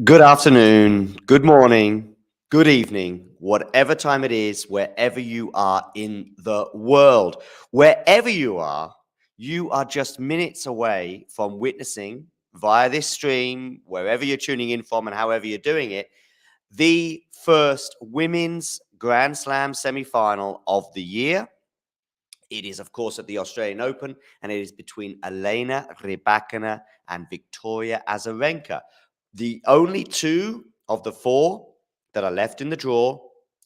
Good afternoon, good morning, good evening, whatever time it is, wherever you are in the world. Wherever you are just minutes away from witnessing via this stream, wherever you're tuning in from and however you're doing it, the first women's Grand Slam semi-final of the year. It is, of course, at the Australian Open, and it is between Elena Rybakina and Victoria Azarenka. The only two of the four that are left in the draw,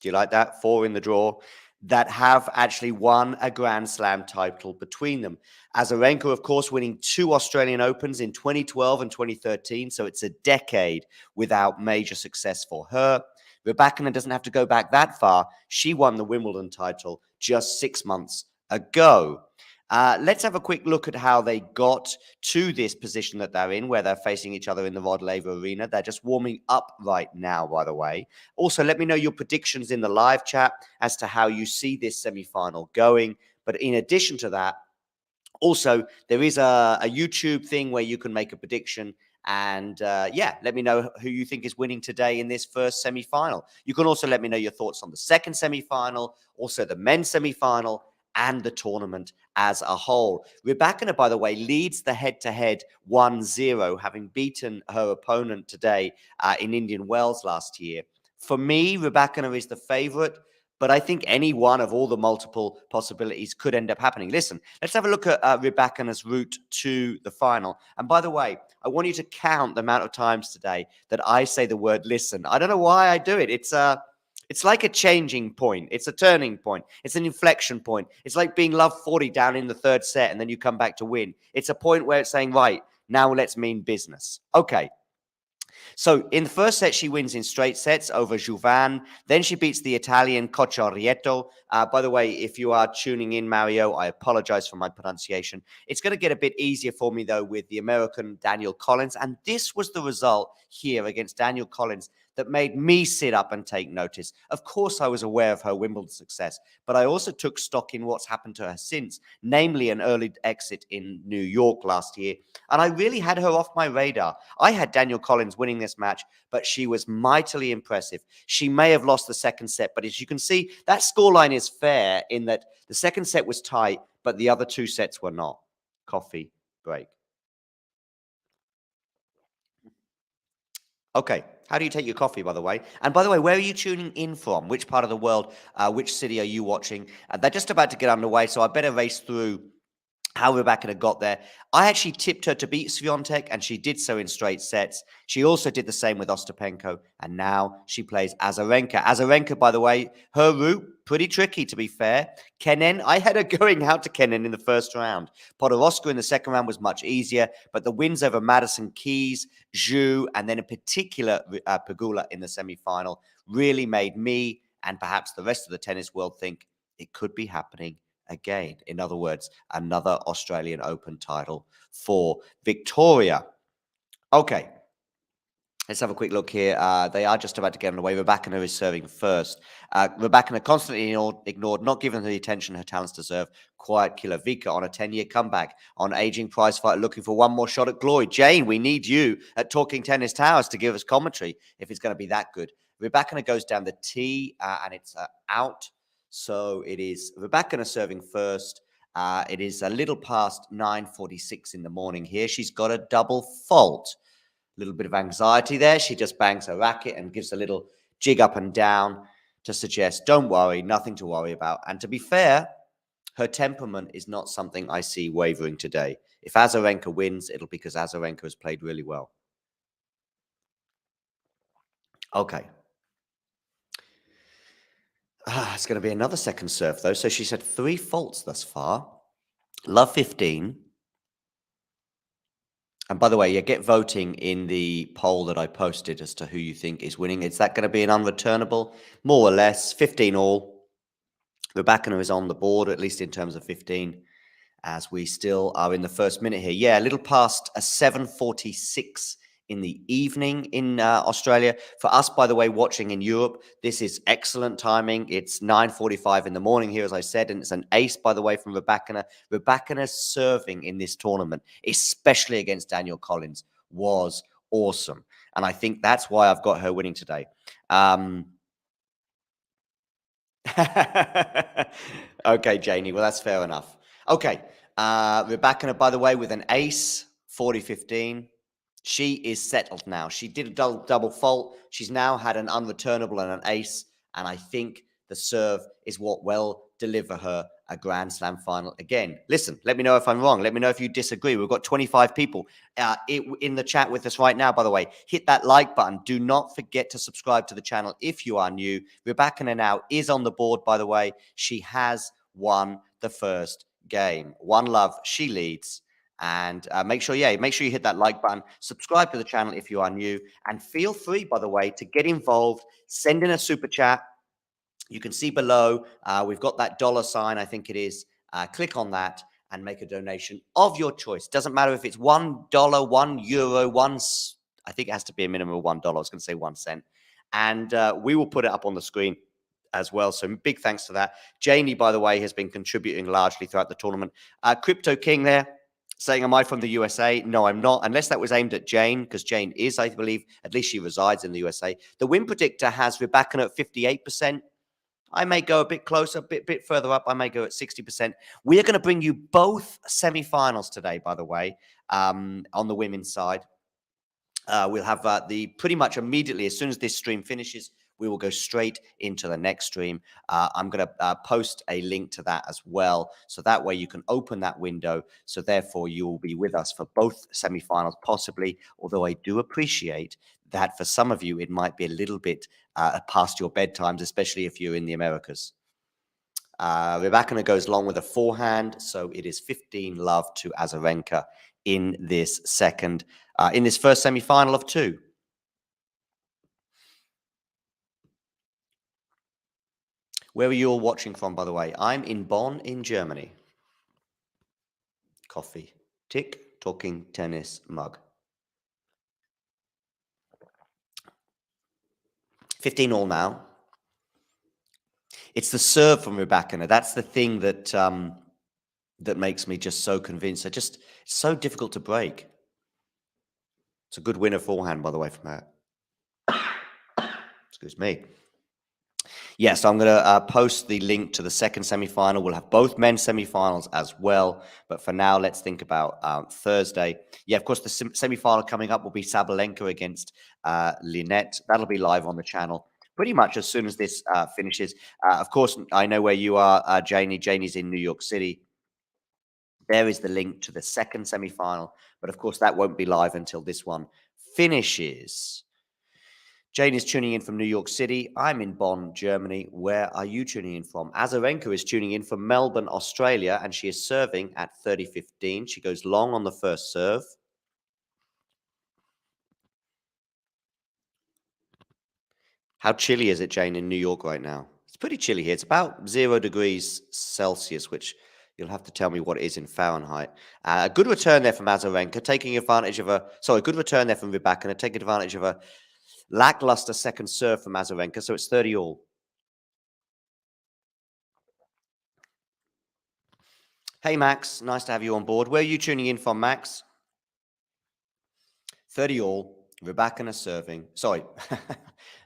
do you like that? Four in the draw, that have actually won a Grand Slam title between them. Azarenka, of course, winning two Australian Opens in 2012 and 2013, so it's a decade without major success for her. Rybakina doesn't have to go back that far. She won the Wimbledon title just 6 months ago. Let's have a quick look at how they got to this position that they're in, where they're facing each other in the Rod Laver Arena. They're just warming up right now, by the way. Also, let me know your predictions in the live chat as to how you see this semi-final going. But in addition to that, also, there is a YouTube thing where you can make a prediction. And let me know who you think is winning today in this first semi-final. You can also let me know your thoughts on the second semi-final, also the men's semi-final, and the tournament as a whole. Rybakina, by the way, leads the head-to-head 1-0, having beaten her opponent today in Indian Wells last year. For me, Rybakina is the favorite, but I think any one of all the multiple possibilities could end up happening. Listen, let's have a look at Rybakina's route to the final. And by the way, I want you to count the amount of times today that I say the word listen. I don't know why I do it. It's like a changing point. It's a turning point. It's an inflection point. It's like being love 40 down in the third set and then you come back to win. It's a point where it's saying, right, now let's mean business. Okay. So in the first set, she wins in straight sets over Juvan. Then she beats the Italian Cocciarietto. By the way, if you are tuning in, Mario, I apologize for my pronunciation. It's going to get a bit easier for me, though, with the American Daniel Collins. And this was the result here against Daniel Collins that made me sit up and take notice. Of course, I was aware of her Wimbledon success, but I also took stock in what's happened to her since, namely an early exit in New York last year. And I really had her off my radar. I had Daniel Collins winning this match, but she was mightily impressive. She may have lost the second set, but as you can see, that scoreline is fair in that the second set was tight, but the other two sets were not. Coffee break. Okay. How do you take your coffee, by the way? And by the way, where are you tuning in from? Which part of the world? Which city are you watching? They're just about to get underway, so I better race through how Rybakina got there. I actually tipped her to beat Swiatek, and she did so in straight sets. She also did the same with Ostapenko, and now she plays Azarenka. Azarenka, by the way, her route, pretty tricky, to be fair. Kenin, I had her going out to Kenin in the first round. Podoroska in the second round was much easier, but the wins over Madison Keys, Zhu, and then in particular Pegula in the semi-final really made me and perhaps the rest of the tennis world think it could be happening again. In other words, another Australian Open title for Victoria. Okay, let's have a quick look here. They are just about to get underway. Rybakina is serving first. Rybakina constantly ignored, not given the attention her talents deserve. Quiet killer Vika on a 10-year comeback. On aging prize fight, looking for one more shot at glory. Jane, we need you at Talking Tennis Towers to give us commentary if it's going to be that good. Rybakina goes down the tee and it's out. So it is Rybakina serving first. It is a little past 9:46 in the morning here. She's got a double fault. A little bit of anxiety there. She just bangs her racket and gives a little jig up and down to suggest, don't worry, nothing to worry about. And to be fair, her temperament is not something I see wavering today. If Azarenka wins, it'll be because Azarenka has played really well. Okay. It's going to be another second serve, though. So she's had 3 faults thus far. Love 15. And by the way, get voting in the poll that I posted as to who you think is winning. Is that going to be an unreturnable? More or less, 15 all. Rybakina is on the board, at least in terms of 15, as we still are in the first minute here. Yeah, a little past a 7:46 in the evening in Australia. For us, by the way, watching in Europe, this is excellent timing. It's 9:45 in the morning here, as I said, and it's an ace, by the way, from Rybakina. Rybakina's serving in this tournament, especially against Daniel Collins, was awesome. And I think that's why I've got her winning today. Okay, Janie. Well, that's fair enough. Okay. Rybakina, by the way, with an ace, 40-15. She is settled now. She did a double fault. She's now had an unreturnable and an ace. And I think the serve is what will deliver her a Grand Slam final again. Listen, let me know if I'm wrong. Let me know if you disagree. We've got 25 people in the chat with us right now, by the way. Hit that like button. Do not forget to subscribe to the channel if you are new. Rybakina now is on the board, by the way. She has won the first game. 1-love, she leads. And make sure you hit that like button, subscribe to the channel if you are new, and feel free, by the way, to get involved. Send in a super chat. You can see below, we've got that $sign, I think it is. Click on that and make a donation of your choice. Doesn't matter if it's $1, €1, I think it has to be a minimum of $1. I was going to say 1 cent. And we will put it up on the screen as well. So big thanks to that. Janie, by the way, has been contributing largely throughout the tournament. Crypto King there saying, am I from the USA? No, I'm not, unless that was aimed at Jane, because Jane is, I believe, at least she resides in the USA. The win predictor has Rybakina at 58%. I may go a bit closer, a bit further up. I may go at 60%. We are going to bring you both semi-finals today, by the way, on the women's side. We'll have the pretty much immediately, as soon as this stream finishes, we will go straight into the next stream. I'm going to post a link to that as well. So that way you can open that window. So therefore you will be with us for both semifinals, possibly. Although I do appreciate that for some of you, it might be a little bit past your bedtimes, especially if you're in the Americas. Rybakina goes long with a forehand. So it is 15-love to Azarenka in this in this first semifinal of 2. Where are you all watching from, by the way? I'm in Bonn, in Germany. Coffee. Tick. Talking tennis mug. 15 all now. It's the serve from Rybakina. That's the thing that that makes me just so convinced. It's so difficult to break. It's a good winner forehand, by the way, from her. Excuse me. Yes, I'm going to post the link to the second semifinal. We'll have both men's semifinals as well. But for now, let's think about Thursday. Yeah, of course, the semifinal coming up will be Sabalenka against Linette. That'll be live on the channel pretty much as soon as this finishes. Of course, I know where you are, Janie. Janie's in New York City. There is the link to the second semifinal. But of course, that won't be live until this one finishes. Jane is tuning in from New York City. I'm in Bonn, Germany. Where are you tuning in from? Azarenka is tuning in from Melbourne, Australia, and she is serving at 30-15. She goes long on the first serve. How chilly is it, Jane, in New York right now? It's pretty chilly here. It's about 0 degrees Celsius, which you'll have to tell me what it is in Fahrenheit. A good return there from Azarenka, taking advantage of good return there from Rybakina, taking advantage of a lackluster second serve from Azarenka, so it's 30 all. Hey, Max. Nice to have you on board. Where are you tuning in from, Max? 30 all. Rybakina serving. Sorry.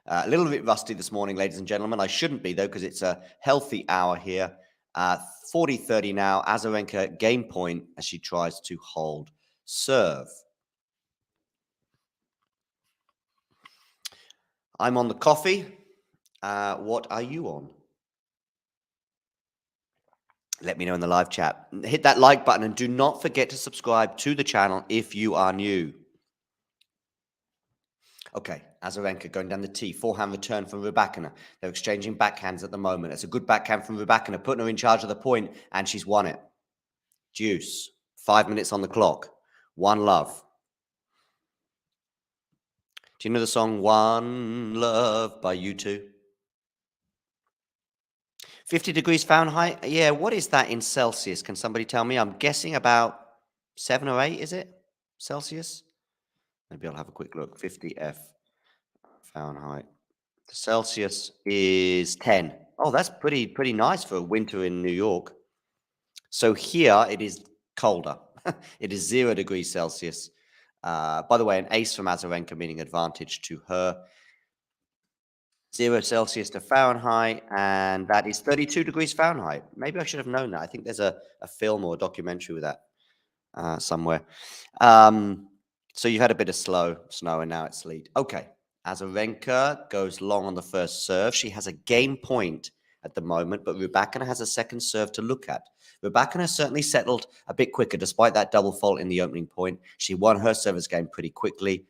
A little bit rusty this morning, ladies and gentlemen. I shouldn't be, though, because it's a healthy hour here. 40-30 now. Azarenka game point as she tries to hold serve. I'm on the coffee. What are you on? Let me know in the live chat. Hit that like button and do not forget to subscribe to the channel if you are new. Okay, Azarenka going down the tee. Forehand return from Rybakina. They're exchanging backhands at the moment. It's a good backhand from Rybakina, putting her in charge of the point, and she's won it. Deuce. 5 minutes on the clock. 1-love. Do you know the song 1-love by U2? 50 degrees Fahrenheit? Yeah, what is that in Celsius? Can somebody tell me? I'm guessing about 7 or 8, is it? Celsius? Maybe I'll have a quick look. 50 Fahrenheit. The Celsius is 10. Oh, that's pretty nice for winter in New York. So here it is colder. It is 0 degrees Celsius. By the way, an ace from Azarenka, meaning advantage to her. 0 Celsius to Fahrenheit, and that is 32 degrees Fahrenheit. Maybe I should have known that. I think there's a film or a documentary with that somewhere. So you had a bit of snow, and now it's sleet. Okay, Azarenka goes long on the first serve. She has a game point at the moment, but Rybakina has a second serve to look at. Rybakina certainly settled a bit quicker, despite that double fault in the opening point. She won her service game pretty quickly.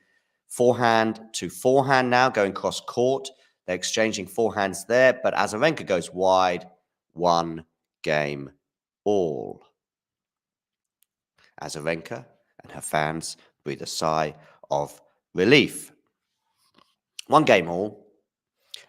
Forehand to forehand now, going cross court. They're exchanging forehands there, but Azarenka goes wide, 1-game all. Azarenka and her fans breathe a sigh of relief. 1-game all.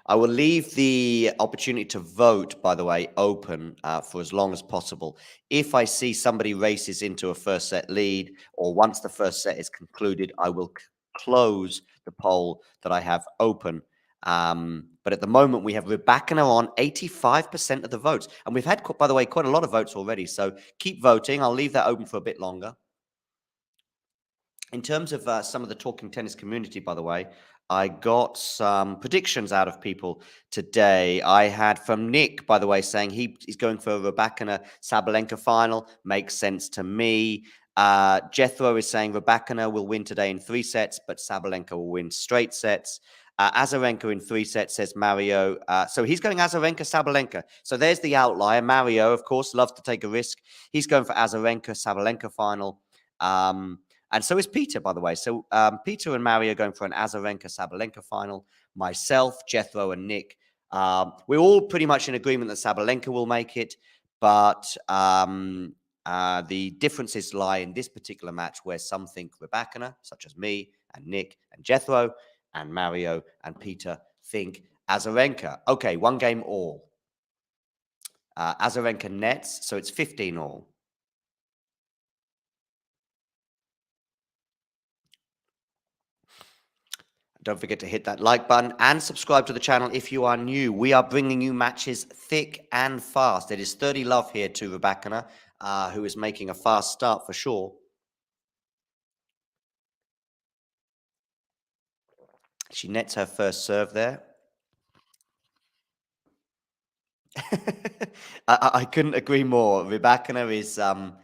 I will leave the opportunity to vote, by the way, open for as long as possible. If I see somebody races into a first set lead, or once the first set is concluded, I will close the poll that I have open. But at the moment, we have Rybakina on 85% of the votes. And we've had, by the way, quite a lot of votes already. So keep voting. I'll leave that open for a bit longer. In terms of some of the Talking Tennis community, by the way, I got some predictions out of people today. I had from Nick, by the way, saying he's going for a Rybakina Sabalenka final. Makes sense to me. Jethro is saying Rybakina will win today in 3 sets, but Sabalenka will win straight sets. Azarenka in 3 sets, says Mario. So he's going Azarenka, Sabalenka. So there's the outlier. Mario, of course, loves to take a risk. He's going for Azarenka, Sabalenka final. And so is Peter, by the way. So Peter and Mario are going for an Azarenka-Sabalenka final. Myself, Jethro, and Nick, we're all pretty much in agreement that Sabalenka will make it. But the differences lie in this particular match, where some think Rybakina, such as me and Nick and Jethro, and Mario and Peter think Azarenka. Okay, 1-game all. Azarenka nets, so it's 15 all. Don't forget to hit that like button and subscribe to the channel if you are new. We are bringing you matches thick and fast. It is 30 love here to Rybakina, who is making a fast start for sure. She nets her first serve there. I couldn't agree more. Rybakina is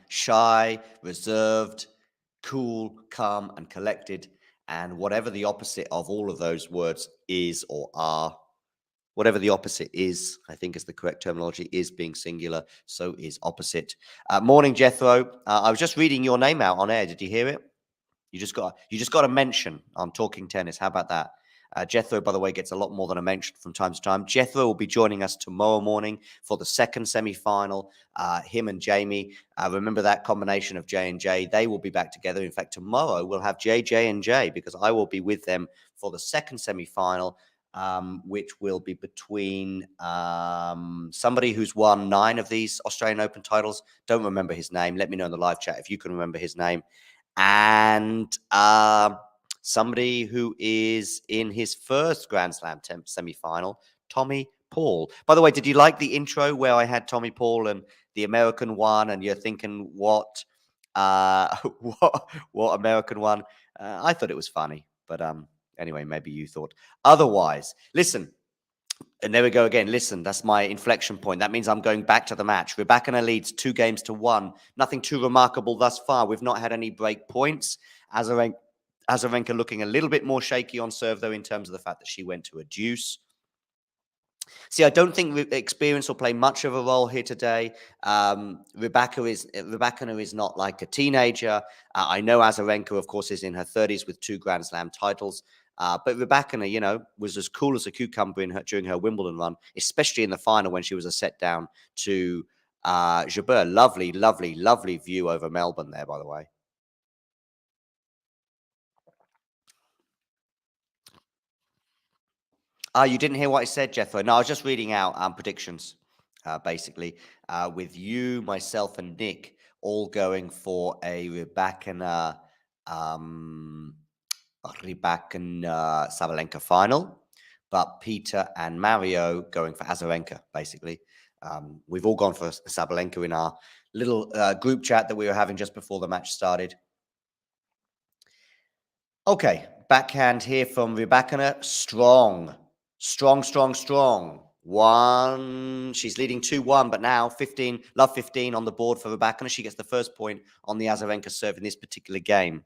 shy, reserved, cool, calm, and collected. And whatever the opposite of all of those words is or are, whatever the opposite is, I think is the correct terminology, is being singular, so is opposite. Morning, Jethro. I was just reading your name out on air. Did you hear it? You just got a mention on Talking Tennis. How about that? Jethro, by the way, gets a lot more than a mention from time to time. Jethro will be joining us tomorrow morning for the second semi-final. Him and Jamie, remember that combination of J and J? They will be back together. In fact, tomorrow we'll have JJ and J, because I will be with them for the second semi-final, which will be between somebody who's won 9 of these Australian Open titles. Don't remember his name. Let me know in the live chat if you can remember his name. And somebody who is in his first Grand Slam semi-final, Tommy Paul. By the way, did you like the intro where I had Tommy Paul and the American one, and you're thinking what American one? I thought it was funny, but anyway, maybe you thought otherwise. Listen. And there we go again. Listen, that's my inflection point. That means I'm going back to the match. Rybakina leads 2-1. Nothing too remarkable thus far. We've not had any break points. Azarenka looking a little bit more shaky on serve, though, in terms of the fact that she went to a deuce. See, I don't think experience will play much of a role here today. Rybakina is not like a teenager. I know Azarenka, of course, is in her 30s with 2 Grand Slam titles. But Rybakina, was as cool as a cucumber during her Wimbledon run, especially in the final when she was a set down to Jabeur. Lovely, lovely, lovely view over Melbourne there, by the way. You didn't hear what I said, Jethro? No, I was just reading out predictions, basically, with you, myself, and Nick all going for a Rybakina Sabalenka final, but Peter and Mario going for Azarenka, basically. We've all gone for Sabalenka in our little group chat that we were having just before the match started. Okay, backhand here from Rybakina. Strong. Strong, strong, strong. One. She's leading 2-1, but now 15, love 15 on the board for Rybakina. She gets the first point on the Azarenka serve in this particular game.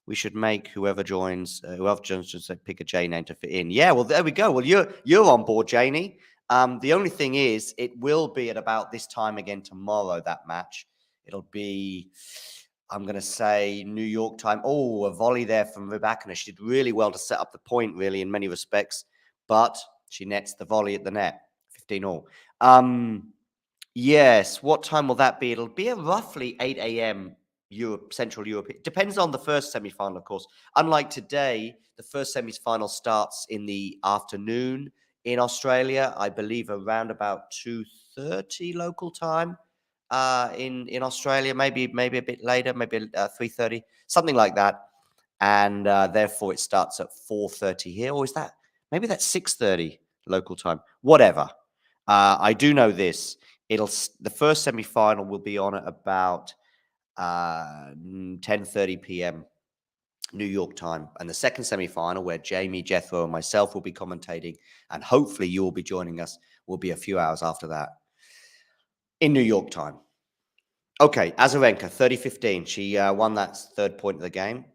We should make whoever joins should pick a J name to fit in. Yeah, well, there we go. Well, you're on board, Janie. The only thing is, it will be at about this time again tomorrow, that match. It'll be, I'm going to say, New York time. Oh, a volley there from Rybakina. She did really well to set up the point, really, in many respects. But she nets the volley at the net. 15 all. Yes, what time will that be? It'll be at roughly 8 a.m. Europe, Central Europe. It depends on the first semi-final, of course. Unlike today, the first semi-final starts in the afternoon in Australia, I believe around about 2:30 local time. In Australia, maybe a bit later, maybe 3:30, something like that. And therefore it starts at 4:30 here. Or is that maybe that's 6:30 local time? Whatever. I do know this. The first semi-final will be on at about 10:30 p.m. New York time, and the second semi-final, where Jamie, Jethro, and myself will be commentating, and hopefully you will be joining us, will be a few hours after that in New York time. Okay, Azarenka, 30-15. She won that third point of the game.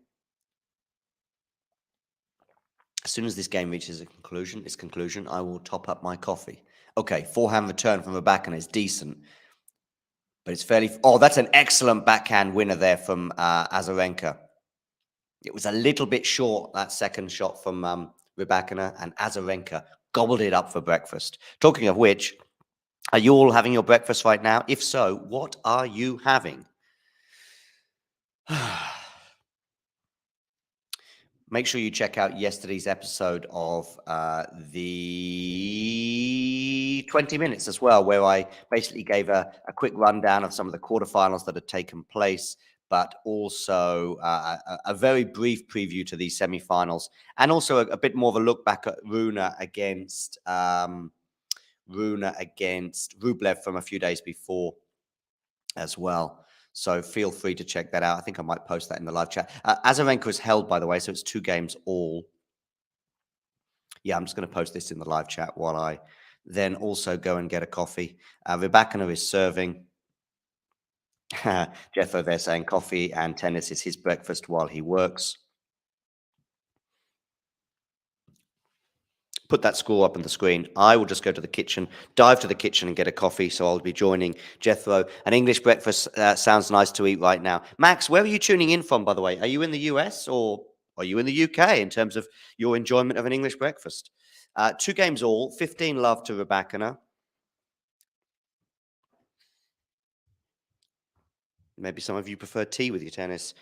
As soon as this game reaches its conclusion, I will top up my coffee. Okay, forehand return from Rybakina is decent, but it's fairly... Oh, that's an excellent backhand winner there from Azarenka. It was a little bit short, that second shot from Rybakina, and Azarenka gobbled it up for breakfast. Talking of which, are you all having your breakfast right now? If so, what are you having? Make sure you check out yesterday's episode of the 20 Minutes as well, where I basically gave a quick rundown of some of the quarterfinals that had taken place, but also a very brief preview to these semifinals, and also a bit more of a look back at Rune against Rublev from a few days before as well. So feel free to check that out. I think I might post that in the live chat. Azarenka is held, by the way, so it's 2 games all. Yeah, I'm just going to post this in the live chat while I then also go and get a coffee. Rybakina is serving. Jethro there saying coffee and tennis is his breakfast while he works. Put that score up on the screen. I will just go to the kitchen, dive to the kitchen and get a coffee. So I'll be joining Jethro. An English breakfast sounds nice to eat right now. Max, where are you tuning in from, by the way? Are you in the US or are you in the UK in terms of your enjoyment of an English breakfast? 2 games all, 15 love to Rybakina. Maybe some of you prefer tea with your tennis.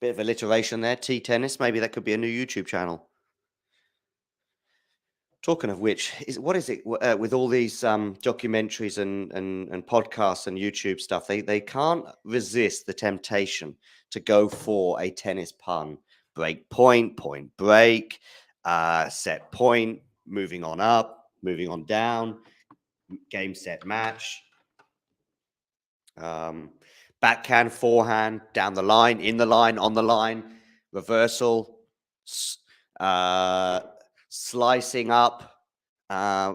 Bit of alliteration there, tea tennis. Maybe that could be a new YouTube channel. Talking of which, what is it with all these documentaries and podcasts and YouTube stuff? They can't resist the temptation to go for a tennis pun. Break point, point break, set point, moving on up, moving on down, game set match, backhand, forehand, down the line, in the line, on the line, reversal, slicing up.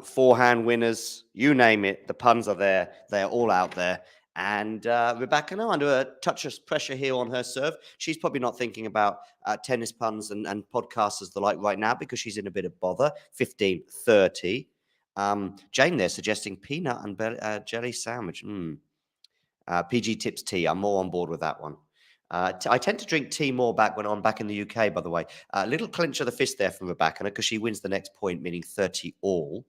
Forehand winners, you name it, the puns are there. They're all out there. And Rybakina, under a touch of pressure here on her serve, she's probably not thinking about tennis puns and podcasts as the like right now because she's in a bit of bother. 15-30. Jane there suggesting peanut and jelly sandwich. PG tips tea. I'm more on board with that one. I tend to drink tea more when I'm back in the UK, by the way. A little clinch of the fist there from Rybakina because she wins the next point, meaning 30 all.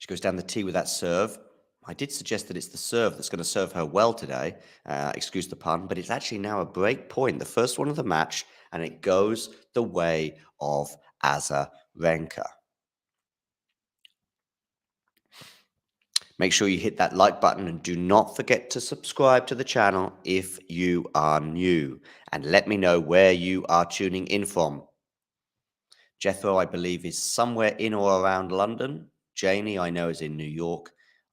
She goes down the tee with that serve. I did suggest that it's the serve that's going to serve her well today. Excuse the pun, but it's actually now a break point, the first one of the match, and it goes the way of Azarenka. Make sure you hit that like button and do not forget to subscribe to the channel if you are new. And let me know where you are tuning in from. Jethro, I believe, is somewhere in or around London. Janie, I know, is in New York.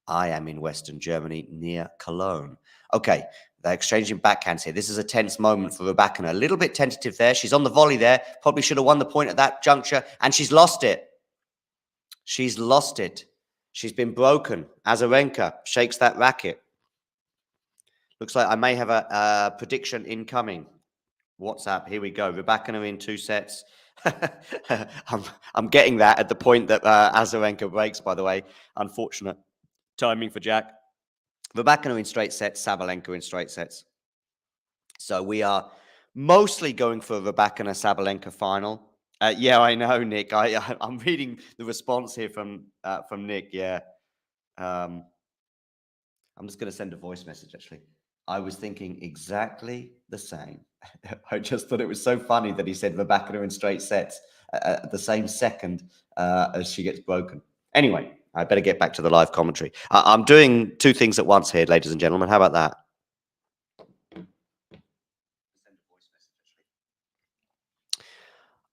I am in Western Germany near Cologne. Okay, they're exchanging backhands here. This is a tense moment for Rybakina. A little bit tentative there. She's on the volley there. Probably should have won the point at that juncture, and she's lost it. She's lost it. She's been broken. Azarenka shakes that racket. Looks like I may have a prediction incoming. WhatsApp, here we go. Rybakina in 2 sets. I'm getting that at the point that Azarenka breaks, by the way. Unfortunate timing for Jack. Rybakina in straight sets, Sabalenka in straight sets. So we are mostly going for a Rybakina-Sabalenka final. Yeah, I know, Nick. I'm reading the response here from Nick. Yeah. I'm just going to send a voice message, actually. I was thinking exactly the same. I just thought it was so funny that he said Rybakina in straight sets at the same second as she gets broken. Anyway, I better get back to the live commentary. I'm doing 2 things at once here, ladies and gentlemen. How about that?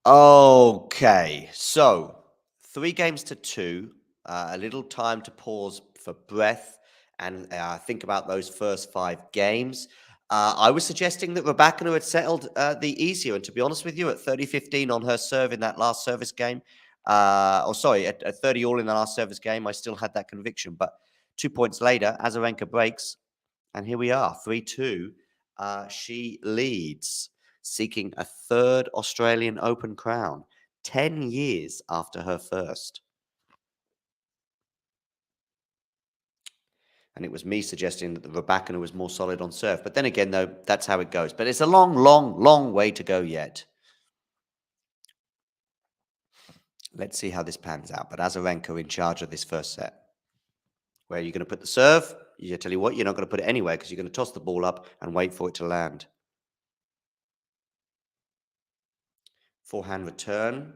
Okay, so 3 games to 2. A little time to pause for breath and think about those first 5 games. I was suggesting that Rybakina had settled the easier, and to be honest with you, at 30-15 on her serve in that last service game, at 30 all in the last service game, I still had that conviction. But 2 points later, Azarenka breaks, and here we are, 3-2. She leads, seeking a 3rd Australian Open crown, 10 years after her first. And it was me suggesting that the Rybakina was more solid on serve. But then again, though, that's how it goes. But it's a long, long, long way to go yet. Let's see how this pans out. But Azarenka in charge of this first set. Where are you going to put the serve? I tell you what, you're not going to put it anywhere because you're going to toss the ball up and wait for it to land. Forehand return.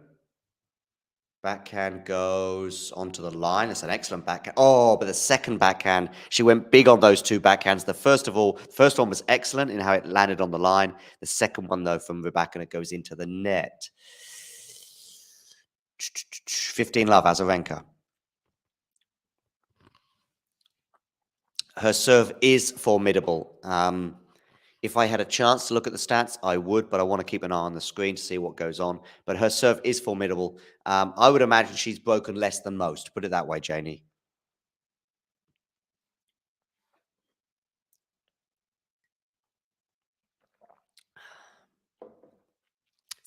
Backhand goes onto the line. It's an excellent backhand. Oh, but the second backhand, she went big on those 2 backhands. The first one was excellent in how it landed on the line. The second one, though, from Rybakina goes into the net. 15 love, Azarenka. Her serve is formidable. If I had a chance to look at the stats, I would, but I want to keep an eye on the screen to see what goes on. But her serve is formidable. I would imagine she's broken less than most. Put it that way, Janie.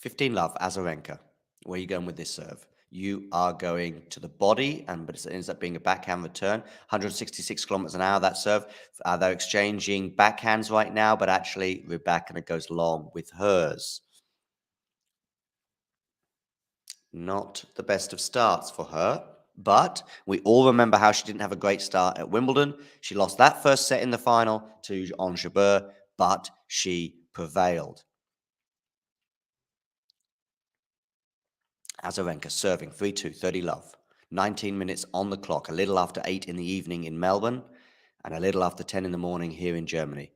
$15 love, Azarenka. Where are you going with this serve? You are going to the body, but it ends up being a backhand return. 166 kilometers an hour, that serve. They're exchanging backhands right now, but actually Rybakina goes long with hers. Not the best of starts for her, but we all remember how she didn't have a great start at Wimbledon. She lost that first set in the final to Ons Jabeur, but she prevailed. Azarenka serving 3-2, 30 love. 19 minutes on the clock, a little after 8 in the evening in Melbourne, and a little after 10 in the morning here in Germany.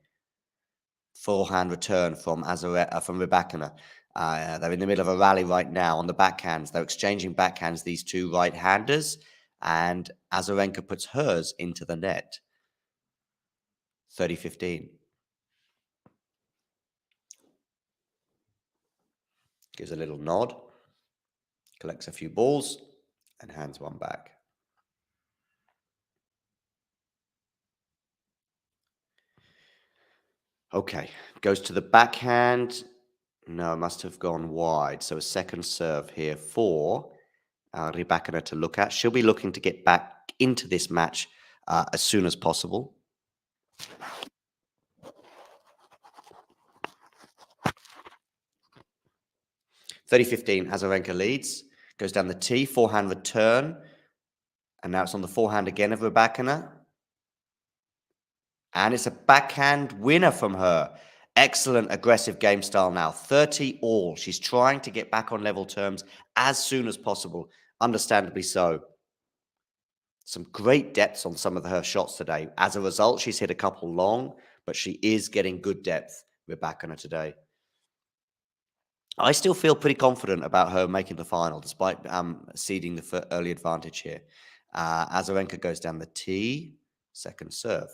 Forehand return from Rybakina. They're in the middle of a rally right now on the backhands. They're exchanging backhands, these 2 right-handers, and Azarenka puts hers into the net. 30-15. Gives a little nod, collects a few balls, and hands one back. Okay, goes to the backhand. No, must have gone wide. So a second serve here for Rybakina to look at. She'll be looking to get back into this match as soon as possible. 30-15, Azarenka leads. Goes down the tee, forehand return. And now it's on the forehand again of Rybakina. And it's a backhand winner from her. Excellent aggressive game style now. 30 all. She's trying to get back on level terms as soon as possible. Understandably so. Some great depths on some of her shots today. As a result, she's hit a couple long, but she is getting good depth, Rybakina, today. I still feel pretty confident about her making the final, despite ceding the early advantage here. Azarenka goes down the tee, second serve.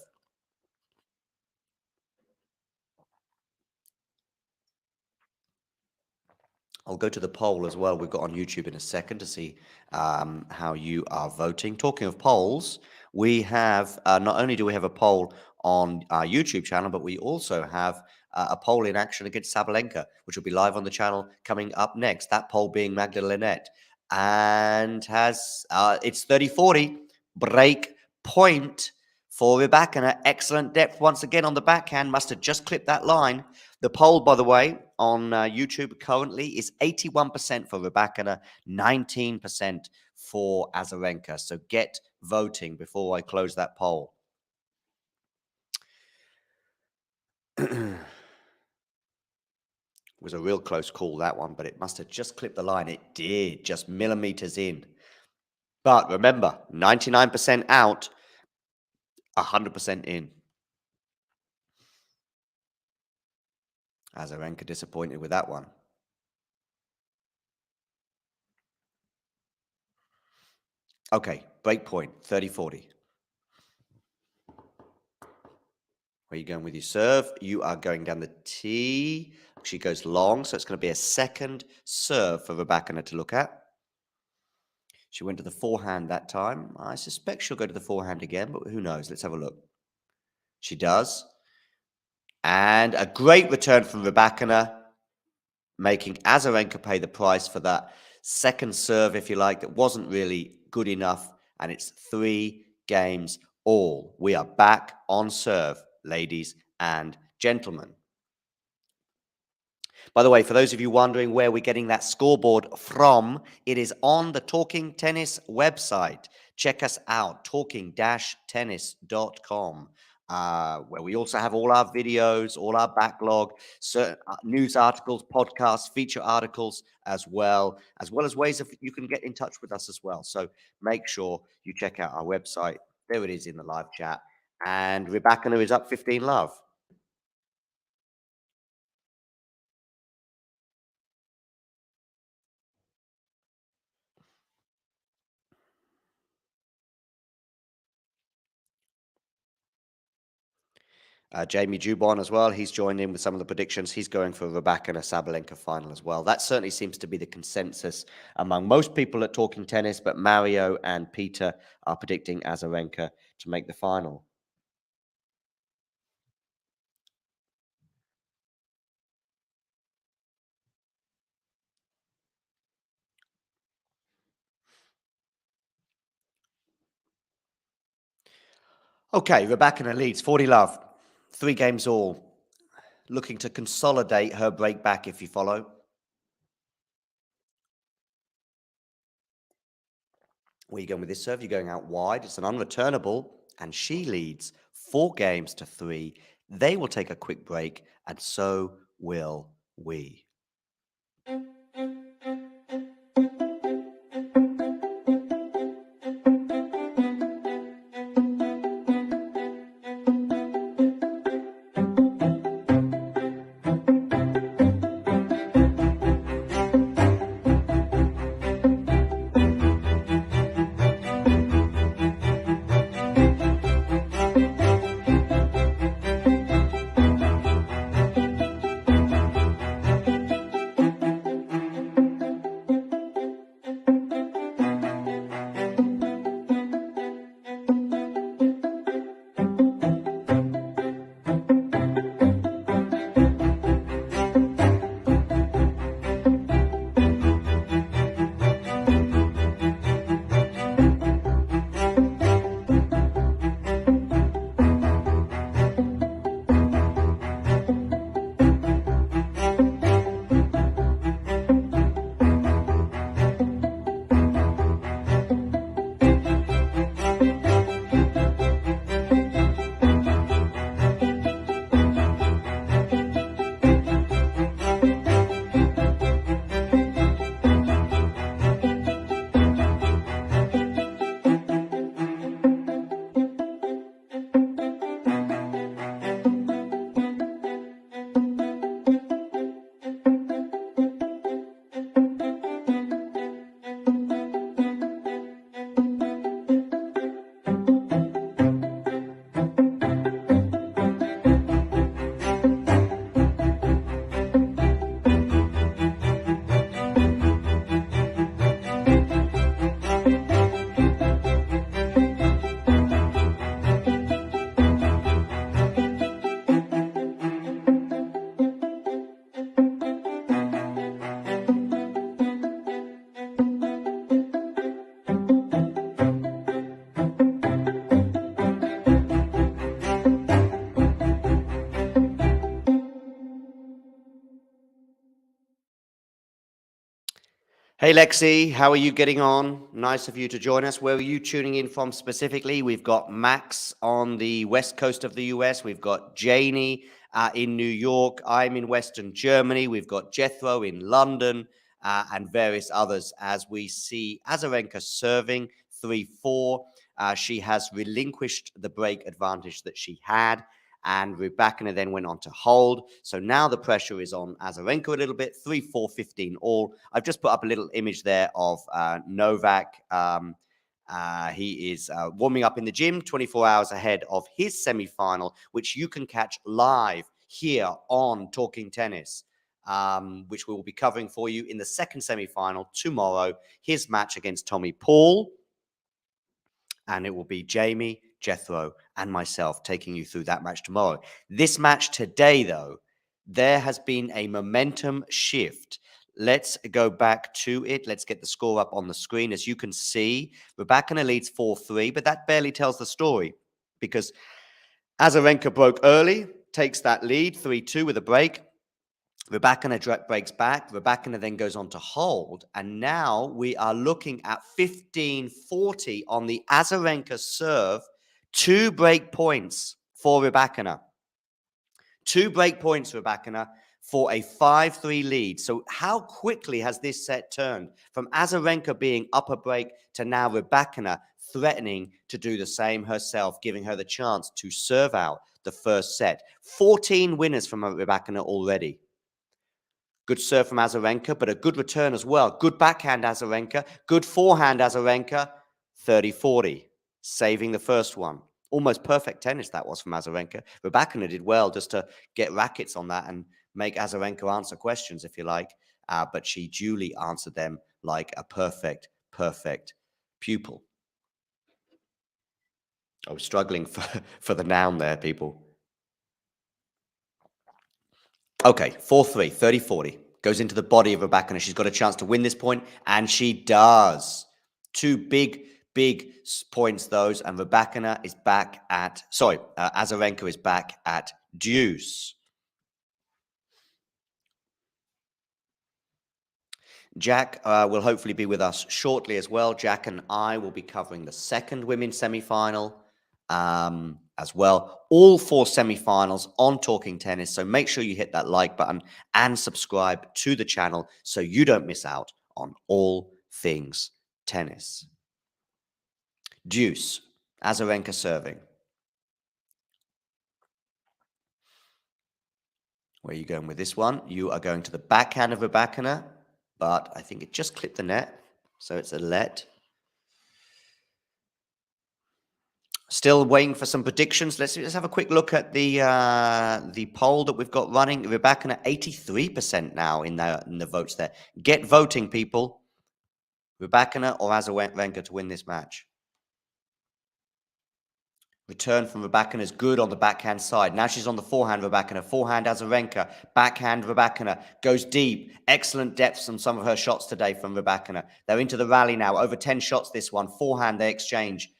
I'll go to the poll as well. We've got on YouTube in a second to see how you are voting. Talking of polls, we have not only do we have a poll on our YouTube channel, but we also have a poll in action against Sabalenka, which will be live on the channel coming up next. That poll being Magdalene, and has it's 30-40 break point for Rybakina. Excellent depth once again on the backhand. Must have just clipped that line. The poll, by the way, on YouTube currently is 81% for Rybakina, 19% for Azarenka. So get voting before I close that poll. It was a real close call, that one, but it must have just clipped the line. It did, just millimeters in. But remember, 99% out, 100% in. Azarenka disappointed with that one. Okay, break point, 30-40. Where are you going with your serve? You are going down the tee. She goes long, so it's going to be a second serve for Rybakina to look at. She went to the forehand that time. I suspect she'll go to the forehand again, but who knows? Let's have a look. She does. And a great return from Rybakina, making Azarenka pay the price for that second serve, if you like, that wasn't really good enough. And it's 3 games all. We are back on serve, ladies and gentlemen. By the way, for those of you wondering where we're getting that scoreboard from, it is on the Talking Tennis website. Check us out, talking-tennis.com, where we also have all our videos, all our backlog, news articles, podcasts, feature articles as well as ways of you can get in touch with us as well. So make sure you check out our website. There it is in the live chat. And Rybakina is up 15-love. Jamie Dubon as well. He's joined in with some of the predictions. He's going for Rybakina Sabalenka final as well. That certainly seems to be the consensus among most people at Talking Tennis, but Mario and Peter are predicting Azarenka to make the final. Okay, Rybakina leads 40-love. 3 games all. Looking to consolidate her break back, if you follow. Where are you going with this serve? You're going out wide. It's an unreturnable, and she leads 4 games to 3. They will take a quick break, and so will we. Hey Lexi, how are you getting on? Nice of you to join us. Where are you tuning in from specifically? We've got Max on the west coast of the US. We've got Janie in New York. I'm in Western Germany. We've got Jethro in London and various others as we see Azarenka serving 3-4. She has relinquished the break advantage that she had. And Rybakina then went on to hold. So now the pressure is on Azarenka a little bit, 3-4, 15 all. I've just put up a little image there of Novak. He is warming up in the gym 24 hours ahead of his semi-final, which you can catch live here on Talking Tennis, which we will be covering for you in the second semi-final tomorrow, his match against Tommy Paul. And it will be Jamie, Jethro, and myself taking you through that match tomorrow. This match today, though, there has been a momentum shift. Let's go back to it. Let's get the score up on the screen. As you can see, Rybakina leads 4-3, but that barely tells the story because Azarenka broke early, takes that lead 3-2 with a break. Rybakina breaks back. Rybakina then goes on to hold. And now we are looking at 15-40 on the Azarenka serve. 2 break points for Rybakina. 2 break points, Rybakina, for a 5-3 lead. So how quickly has this set turned from Azarenka being up a break to now Rybakina threatening to do the same herself, giving her the chance to serve out the first set. 14 winners from Rybakina already. Good serve from Azarenka, but a good return as well. Good backhand Azarenka. Good forehand Azarenka. 30-40, saving the first one. Almost perfect tennis that was from Azarenka. Rybakina did well just to get rackets on that and make Azarenka answer questions, if you like. But she duly answered them like a perfect pupil. I was struggling for the noun there, people. Okay, 4-3, 30-40. Goes into the body of Rybakina. She's got a chance to win this point, and she does. 2 big points, those, and Rybakina is back at... Sorry, Azarenka is back at deuce. Jack will hopefully be with us shortly as well. Jack and I will be covering the second women's semi-final as well. All 4 semi-finals on Talking Tennis. So make sure you hit that like button and subscribe to the channel so you don't miss out on all things tennis. Deuce, Azarenka serving. Where are you going with this one? You are going to the backhand of Rybakina, but I think it just clipped the net, so it's a let. Still waiting for some predictions. Let's have a quick look at the poll that we've got running. Rybakina 83% now in the votes there. Get voting, people. Rybakina or Azarenka to win this match. Return from Rybakina is good on the backhand side. Now she's on the forehand, Rybakina. Forehand, Azarenka. Backhand, Rybakina. Goes deep. Excellent depths on some of her shots today from Rybakina. They're into the rally now. Over 10 shots this one. Forehand, they exchange.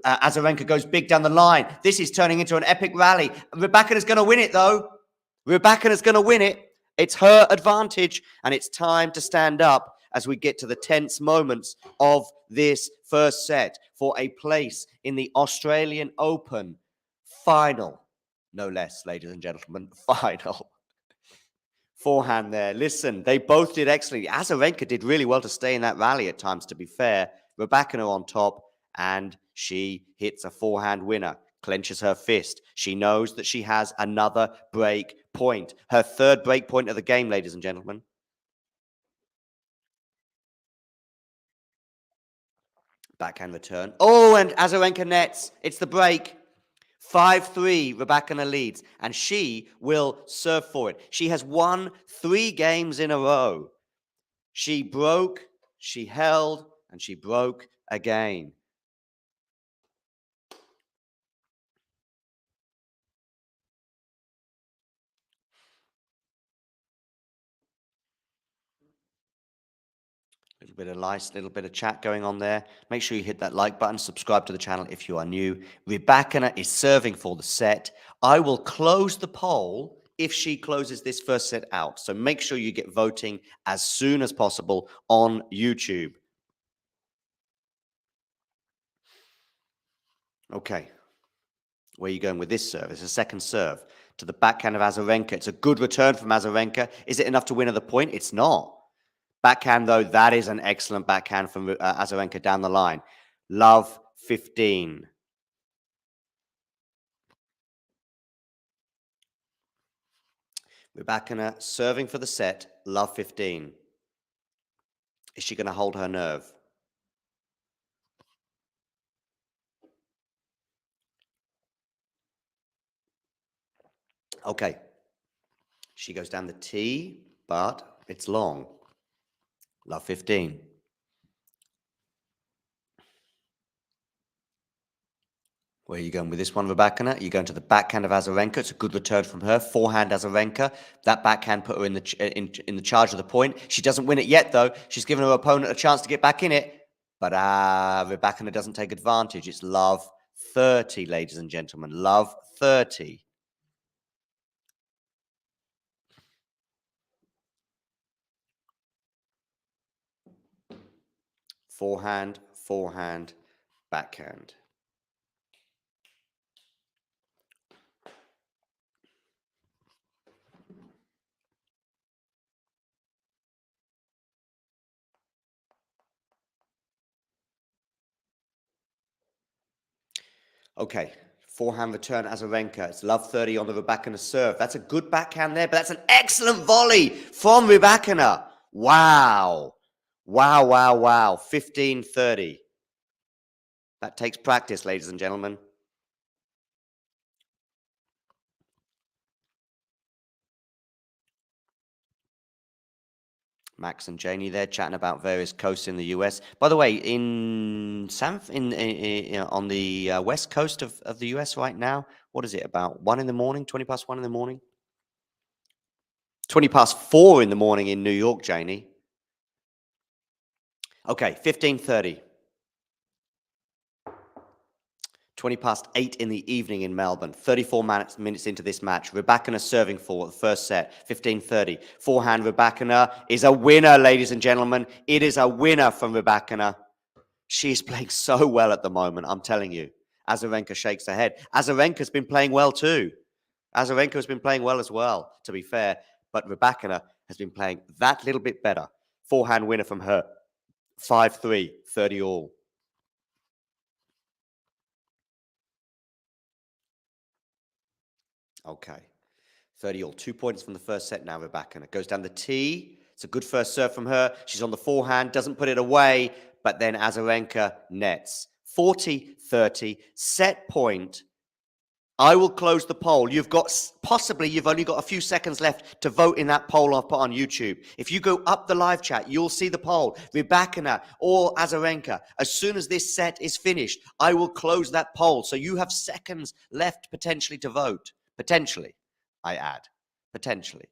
Azarenka goes big down the line. This is turning into an epic rally. Rybakina's going to win it, though. Rybakina's going to win it. It's her advantage, and it's time to stand up as we get to the tense moments of this first set for a place in the Australian Open final. No less, ladies and gentlemen, final. Forehand there. Listen, they both did excellently. Azarenka did really well to stay in that rally at times, to be fair. Rybakina on top, and she hits a forehand winner, clenches her fist. She knows that she has another break point. Her 3rd break point of the game, ladies and gentlemen. Backhand return. Oh, and Azarenka nets. It's the break. 5-3, Rybakina leads, and she will serve for it. She has won 3 games in a row. She broke, she held, and she broke again. Little bit of chat going on there. Make sure you hit that like button, subscribe to the channel if you are new. Rybakina is serving for the set. I will close the poll if she closes this first set out. So make sure you get voting as soon as possible on YouTube. Okay. Where are you going with this serve? It's a second serve to the backhand of Azarenka. It's a good return from Azarenka. Is it enough to win at the point? It's not. Backhand, though, that is an excellent backhand from Azarenka down the line. Love 15. Rybakina serving for the set. Love 15. Is she going to hold her nerve? Okay. She goes down the tee, but it's long. Love 15. Where are you going with this one, Rybakina? You're going to the backhand of Azarenka. It's a good return from her. Forehand Azarenka. That backhand put her in the charge of the point. She doesn't win it yet, though. She's given her opponent a chance to get back in it. But Rybakina doesn't take advantage. It's love 30, ladies and gentlemen. Love 30. Forehand, forehand, backhand. Okay, forehand return Azarenka. It's love 30 on the Rybakina serve. That's a good backhand there, but that's an excellent volley from Rybakina. Wow. Wow, wow, wow. 15-30. That takes practice, ladies and gentlemen. Max and Janie there chatting about various coasts in the US. By the way, on the west coast of the US right now, what is it, about 1 in the morning, 20 past 1 in the morning? 20 past 4 in the morning in New York, Janie. Okay, 15:30. 20 past 8 in the evening in Melbourne. 34 minutes into this match. Rybakina serving for the first set. 15:30. Forehand Rybakina is a winner, ladies and gentlemen. It is a winner from Rybakina. She's playing so well at the moment, I'm telling you. Azarenka shakes her head. Azarenka's been playing well too. Azarenka has been playing well as well, to be fair. But Rybakina has been playing that little bit better. Forehand winner from her. 5-3, 30 all. Okay. 30 all. 2 points from the first set now, Rybakina. Goes down the tee. It's a good first serve from her. She's on the forehand, doesn't put it away, but then Azarenka nets. 40-30, set point. I will close the poll. You've only got a few seconds left to vote in that poll I've put on YouTube. If you go up the live chat, you'll see the poll. Rybakina or Azarenka. As soon as this set is finished, I will close that poll. So you have seconds left potentially to vote. Potentially, I add. Potentially.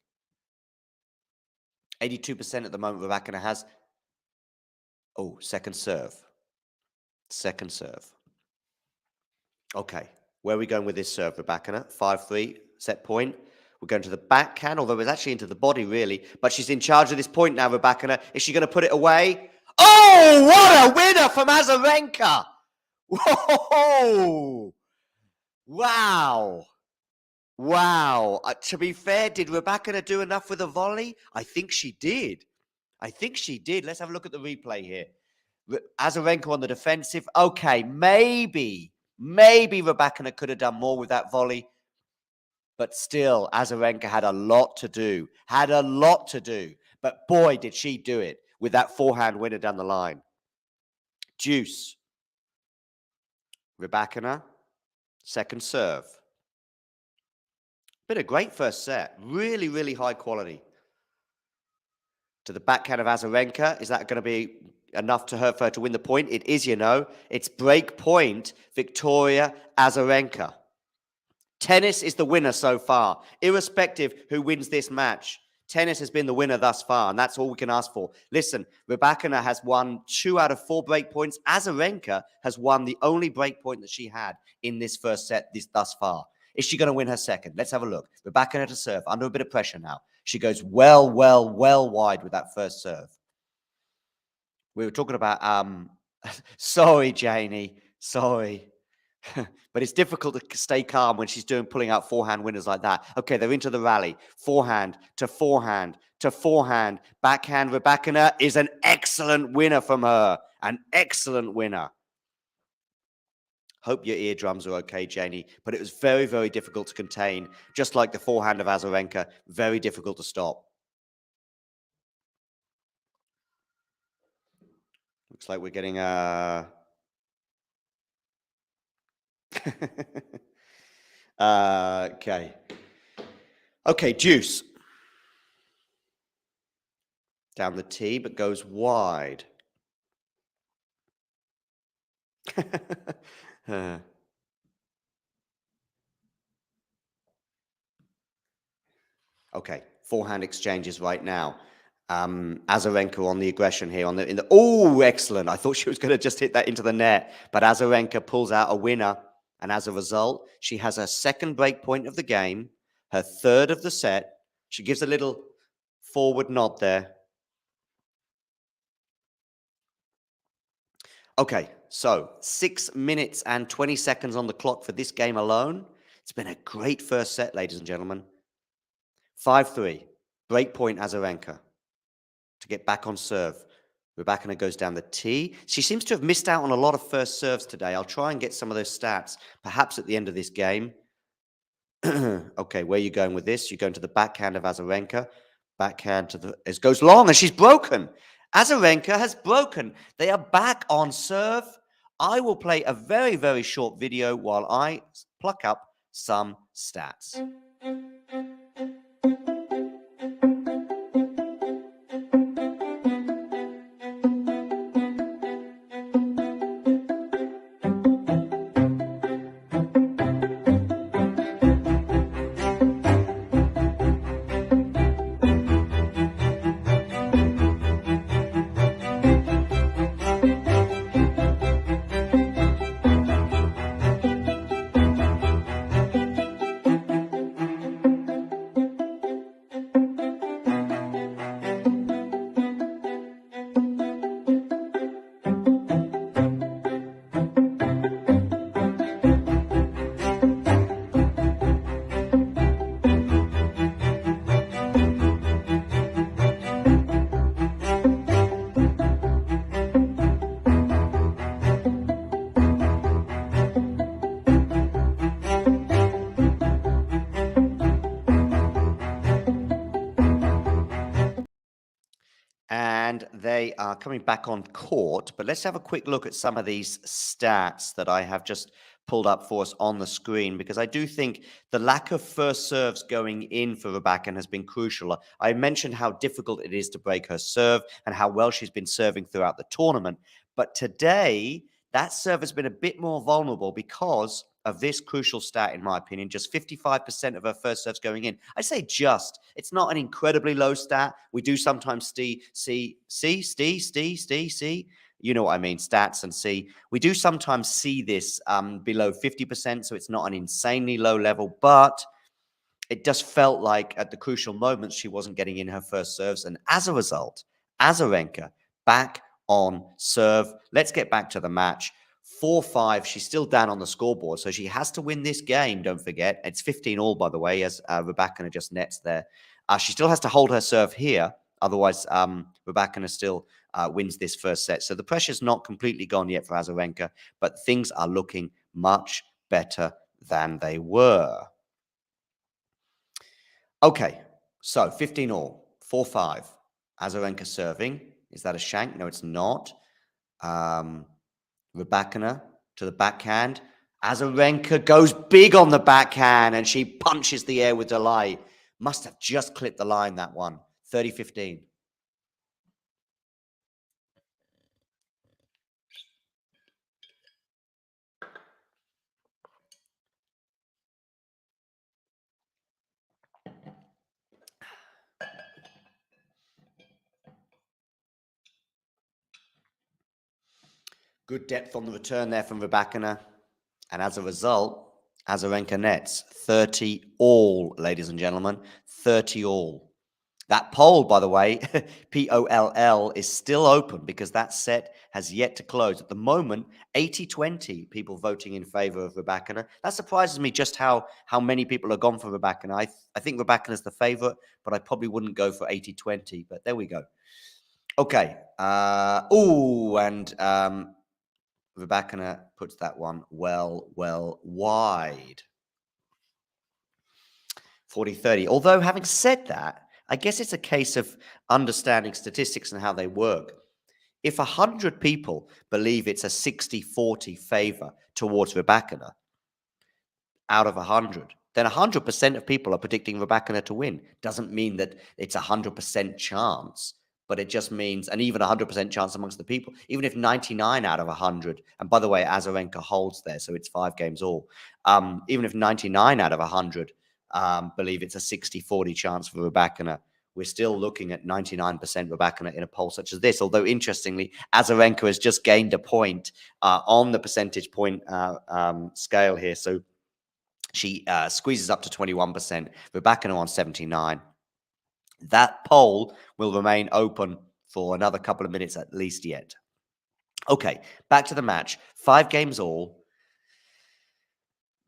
82% at the moment Rybakina has. Oh, second serve. Second serve. Okay. Where are we going with this serve, Rybakina? 5-3, set point. We're going to the backhand, although it's actually into the body, really. But she's in charge of this point now, Rybakina. Is she going to put it away? Oh, what a winner from Azarenka! Whoa! Wow. Wow. To be fair, did Rybakina do enough with a volley? I think she did. I think she did. Let's have a look at the replay here. Azarenka on the defensive. Okay, maybe Rybakina could have done more with that volley. But still, Azarenka had a lot to do. But boy, did she do it with that forehand winner down the line. Deuce. Rybakina, second serve. Been a great first set. Really, really high quality. To the backhand of Azarenka. Is that going to be enough for her to win the point? It is, you know. It's break point, Victoria Azarenka. Tennis is the winner so far. Irrespective who wins this match, tennis has been the winner thus far, and that's all we can ask for. Listen, Rybakina has won 2 out of 4 break points. Azarenka has won the only break point that she had in this first set thus far. Is she going to win her second? Let's have a look. Rybakina to serve, under a bit of pressure now. She goes well wide with that first serve. We were talking about, sorry, Janie, sorry. But it's difficult to stay calm when she's pulling out forehand winners like that. Okay, they're into the rally. Forehand to forehand to forehand. Backhand Rybakina is an excellent winner from her. An excellent winner. Hope your eardrums are okay, Janie. But it was very, very difficult to contain. Just like the forehand of Azarenka. Very difficult to stop. Looks like we're getting okay. Okay, deuce. Down the tee, but goes wide. Okay, forehand exchanges right now. Azarenka on the aggression here. Oh, excellent. I thought she was going to just hit that into the net, but Azarenka pulls out a winner. And as a result, she has her second break point of the game, her third of the set. She gives a little forward nod there. Okay, so 6 minutes and 20 seconds on the clock for this game alone. It's been a great first set, ladies and gentlemen. 5-3, break point Azarenka to get back on serve. Rybakina goes down the tee. She seems to have missed out on a lot of first serves today. I'll try and get some of those stats, perhaps at the end of this game. Okay, where are you going with this? You're going to the backhand of Azarenka. Backhand to the... It goes long, and she's broken. Azarenka has broken. They are back on serve. I will play a very, very short video while I pluck up some stats. And they are coming back on court, but let's have a quick look at some of these stats that I have just pulled up for us on the screen, because I do think the lack of first serves going in for Rybakina has been crucial. I mentioned how difficult it is to break her serve and how well she's been serving throughout the tournament. But today, that serve has been a bit more vulnerable because of this crucial stat, in my opinion. Just 55% of her first serves going in. I say just. It's not an incredibly low stat. We do sometimes see. You know what I mean, stats and see. We do sometimes see this below 50%, so it's not an insanely low level, but it just felt like at the crucial moments she wasn't getting in her first serves. And as a result, Azarenka back on serve. Let's get back to the match. 4-5. She's still down on the scoreboard, so she has to win this game. Don't forget, it's 15-all, by the way, as Rybakina just nets there. She still has to hold her serve here. Otherwise, Rybakina still wins this first set. So the pressure's not completely gone yet for Azarenka, but things are looking much better than they were. Okay, so 15-all, 4-5. Azarenka serving. Is that a shank? No, it's not. Rybakina to the backhand. Azarenka goes big on the backhand, and she punches the air with delight. Must have just clipped the line, that one. 30-15. Good depth on the return there from Rybakina. And as a result, Azarenka nets 30 all, ladies and gentlemen. 30 all. That poll, by the way, POLL, is still open because that set has yet to close. At the moment, 80-20 people voting in favor of Rybakina. That surprises me just how many people have gone for Rybakina. I think Rybakina is the favorite, but I probably wouldn't go for 80-20. But there we go. Okay. And Rybakina puts that one well wide. 40-30. Although, having said that, I guess it's a case of understanding statistics and how they work. If 100 people believe it's a 60-40 favor towards Rybakina out of 100, then 100% of people are predicting Rybakina to win. Doesn't mean that it's a 100% chance, but it just means, and even 100% chance amongst the people, even if 99 out of 100, and by the way, Azarenka holds there, so it's 5 games all, even if 99 out of 100 believe it's a 60-40 chance for Rybakina, we're still looking at 99% Rybakina in a poll such as this. Although, interestingly, Azarenka has just gained a point on the percentage point scale here. So she squeezes up to 21%. Rybakina on 79%. That poll will remain open for another couple of minutes at least yet. Okay, back to the match. 5 games all.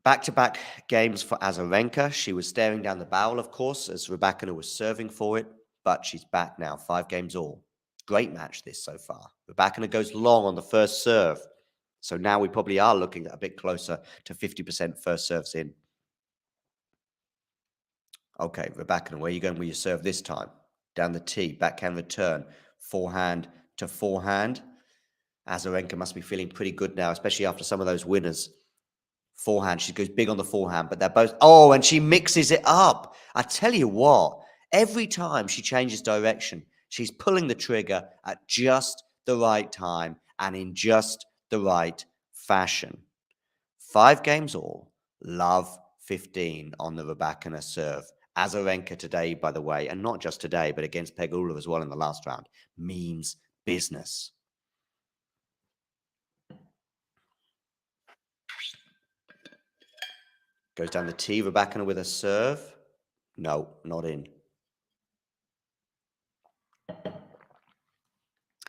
Back-to-back games for Azarenka. She was staring down the barrel, of course, as Rybakina was serving for it, but she's back now. 5 games all. Great match this so far. Rybakina goes long on the first serve. So now we probably are looking at a bit closer to 50% first serves in. Okay, Rybakina, where are you going with your serve this time? Down the tee, backhand return, forehand to forehand. Azarenka must be feeling pretty good now, especially after some of those winners. Forehand, she goes big on the forehand, but they're both, oh, and she mixes it up. I tell you what, every time she changes direction, she's pulling the trigger at just the right time and in just the right fashion. 5 games all, love 15 on the Rybakina serve. Azarenka today, by the way, and not just today, but against Pegula as well in the last round, means business. Goes down the tee, Rybakina with a serve. No, not in.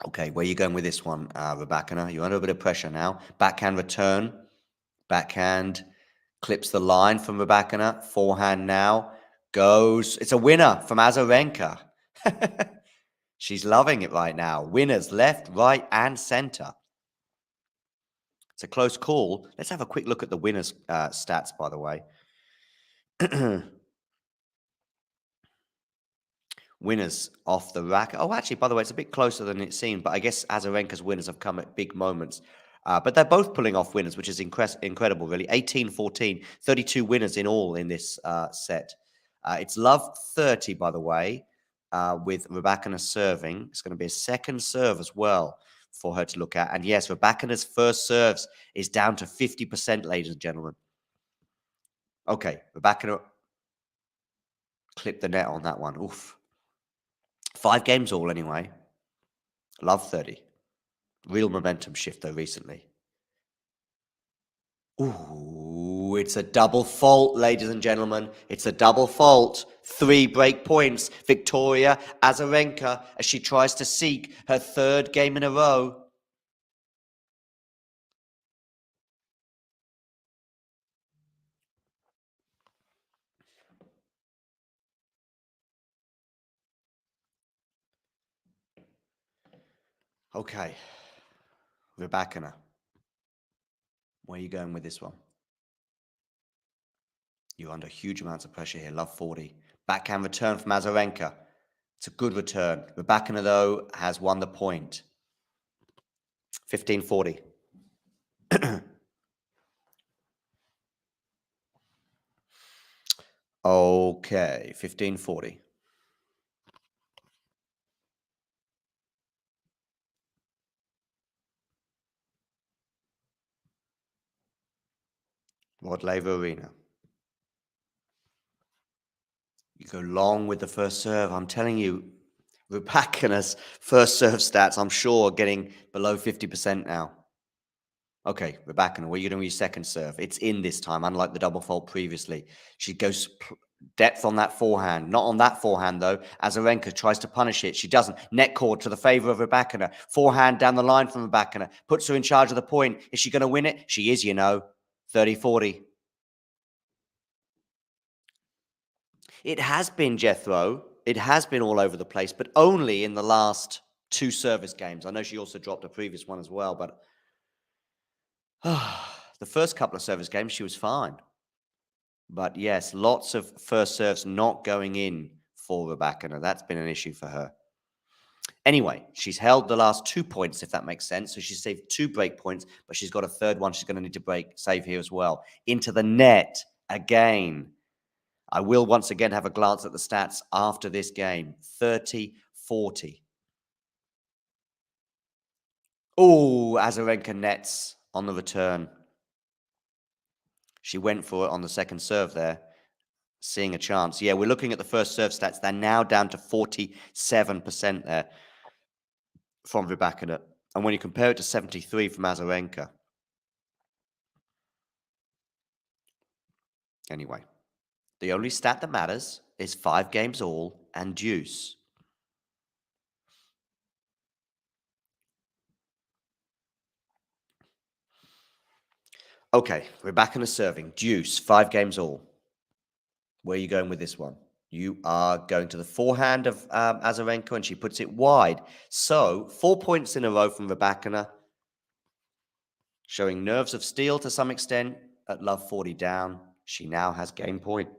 Okay, where are you going with this one, Rybakina? You're under a bit of pressure now. Backhand return. Backhand clips the line from Rybakina. Forehand now. Goes. It's a winner from Azarenka. She's loving it right now. Winners left, right, and center. It's a close call. Let's have a quick look at the winners' stats, by the way. Winners off the rack. Oh, actually, by the way, it's a bit closer than it seemed, but I guess Azarenka's winners have come at big moments. But they're both pulling off winners, which is incredible, really. 18-14, 32 winners in all in this set. It's love 30, by the way, with Rybakina serving. It's going to be a second serve as well for her to look at. And yes, Rybakina's first serves is down to 50%, ladies and gentlemen. Okay, Rybakina clipped the net on that one. Oof. 5 games all anyway. Love 30. Real momentum shift though recently. Ooh, it's a double fault, ladies and gentlemen. It's a double fault. 3 break points. Victoria Azarenka as she tries to seek her 3rd game in a row. Okay. Rybakina. Where are you going with this one? You're under huge amounts of pressure here. Love 40. Backhand return from Azarenka. It's a good return. Rybakina, though, has won the point. 15-40. Okay, 15-40. Rod Laver Arena. You go long with the first serve. I'm telling you, Rybakina's first serve stats, I'm sure, are getting below 50% now. Okay, Rybakina, what are you doing with your second serve? It's in this time, unlike the double fault previously. She goes depth on that forehand. Not on that forehand, though. Azarenka tries to punish it. She doesn't. Net cord to the favor of Rybakina. Forehand down the line from Rybakina. Puts her in charge of the point. Is she going to win it? She is, 30-40. It has been, Jethro. It has been all over the place, but only in the last two service games. I know she also dropped a previous one as well, but the first couple of service games, she was fine. But yes, lots of first serves not going in for Rybakina. That's been an issue for her. Anyway, she's held the last 2 points, if that makes sense. So she's saved 2 break points, but she's got a third one she's going to need to save here as well. Into the net again. I will once again have a glance at the stats after this game. 30-40. Oh, Azarenka nets on the return. She went for it on the second serve there, seeing a chance. Yeah, we're looking at the first serve stats. They're now down to 47% there from Rybakina. And when you compare it to 73 from Azarenka. Anyway, the only stat that matters is 5 games all and deuce. Okay, Rybakina serving. Deuce, 5 games all. Where are you going with this one? You are going to the forehand of Azarenka, and she puts it wide. So, 4 points in a row from Rybakina, showing nerves of steel to some extent at love 40 down. She now has game point.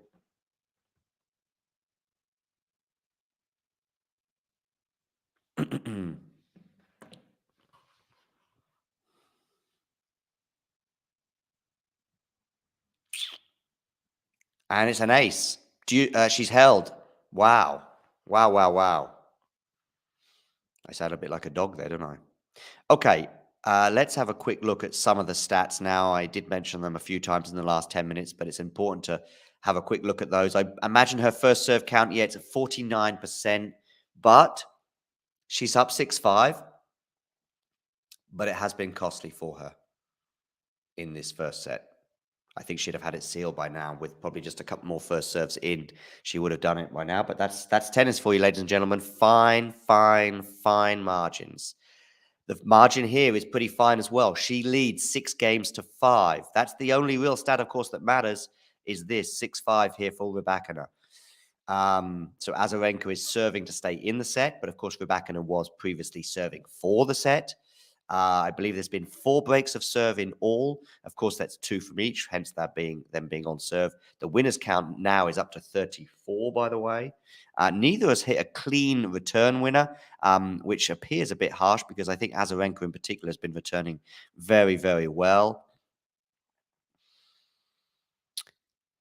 And it's an ace. She's held. Wow. Wow, wow, wow. I sound a bit like a dog there, don't I? Okay, let's have a quick look at some of the stats now. I did mention them a few times in the last 10 minutes, but it's important to have a quick look at those. I imagine her first serve count, it's at 49%, but she's up 6-5, but it has been costly for her in this first set. I think she'd have had it sealed by now with probably just a couple more first serves in. She would have done it by now, but that's tennis for you, ladies and gentlemen. Fine, fine, fine margins. The margin here is pretty fine as well. She leads 6 games to 5. That's the only real stat, of course, that matters is this 6-5 here for Rybakina. So Azarenka is serving to stay in the set, but of course, Rybakina was previously serving for the set. I believe there's been 4 breaks of serve in all. Of course, that's 2 from each, hence that being them being on serve. The winners count now is up to 34, by the way. Neither has hit a clean return winner, which appears a bit harsh because I think Azarenka in particular has been returning very, very well.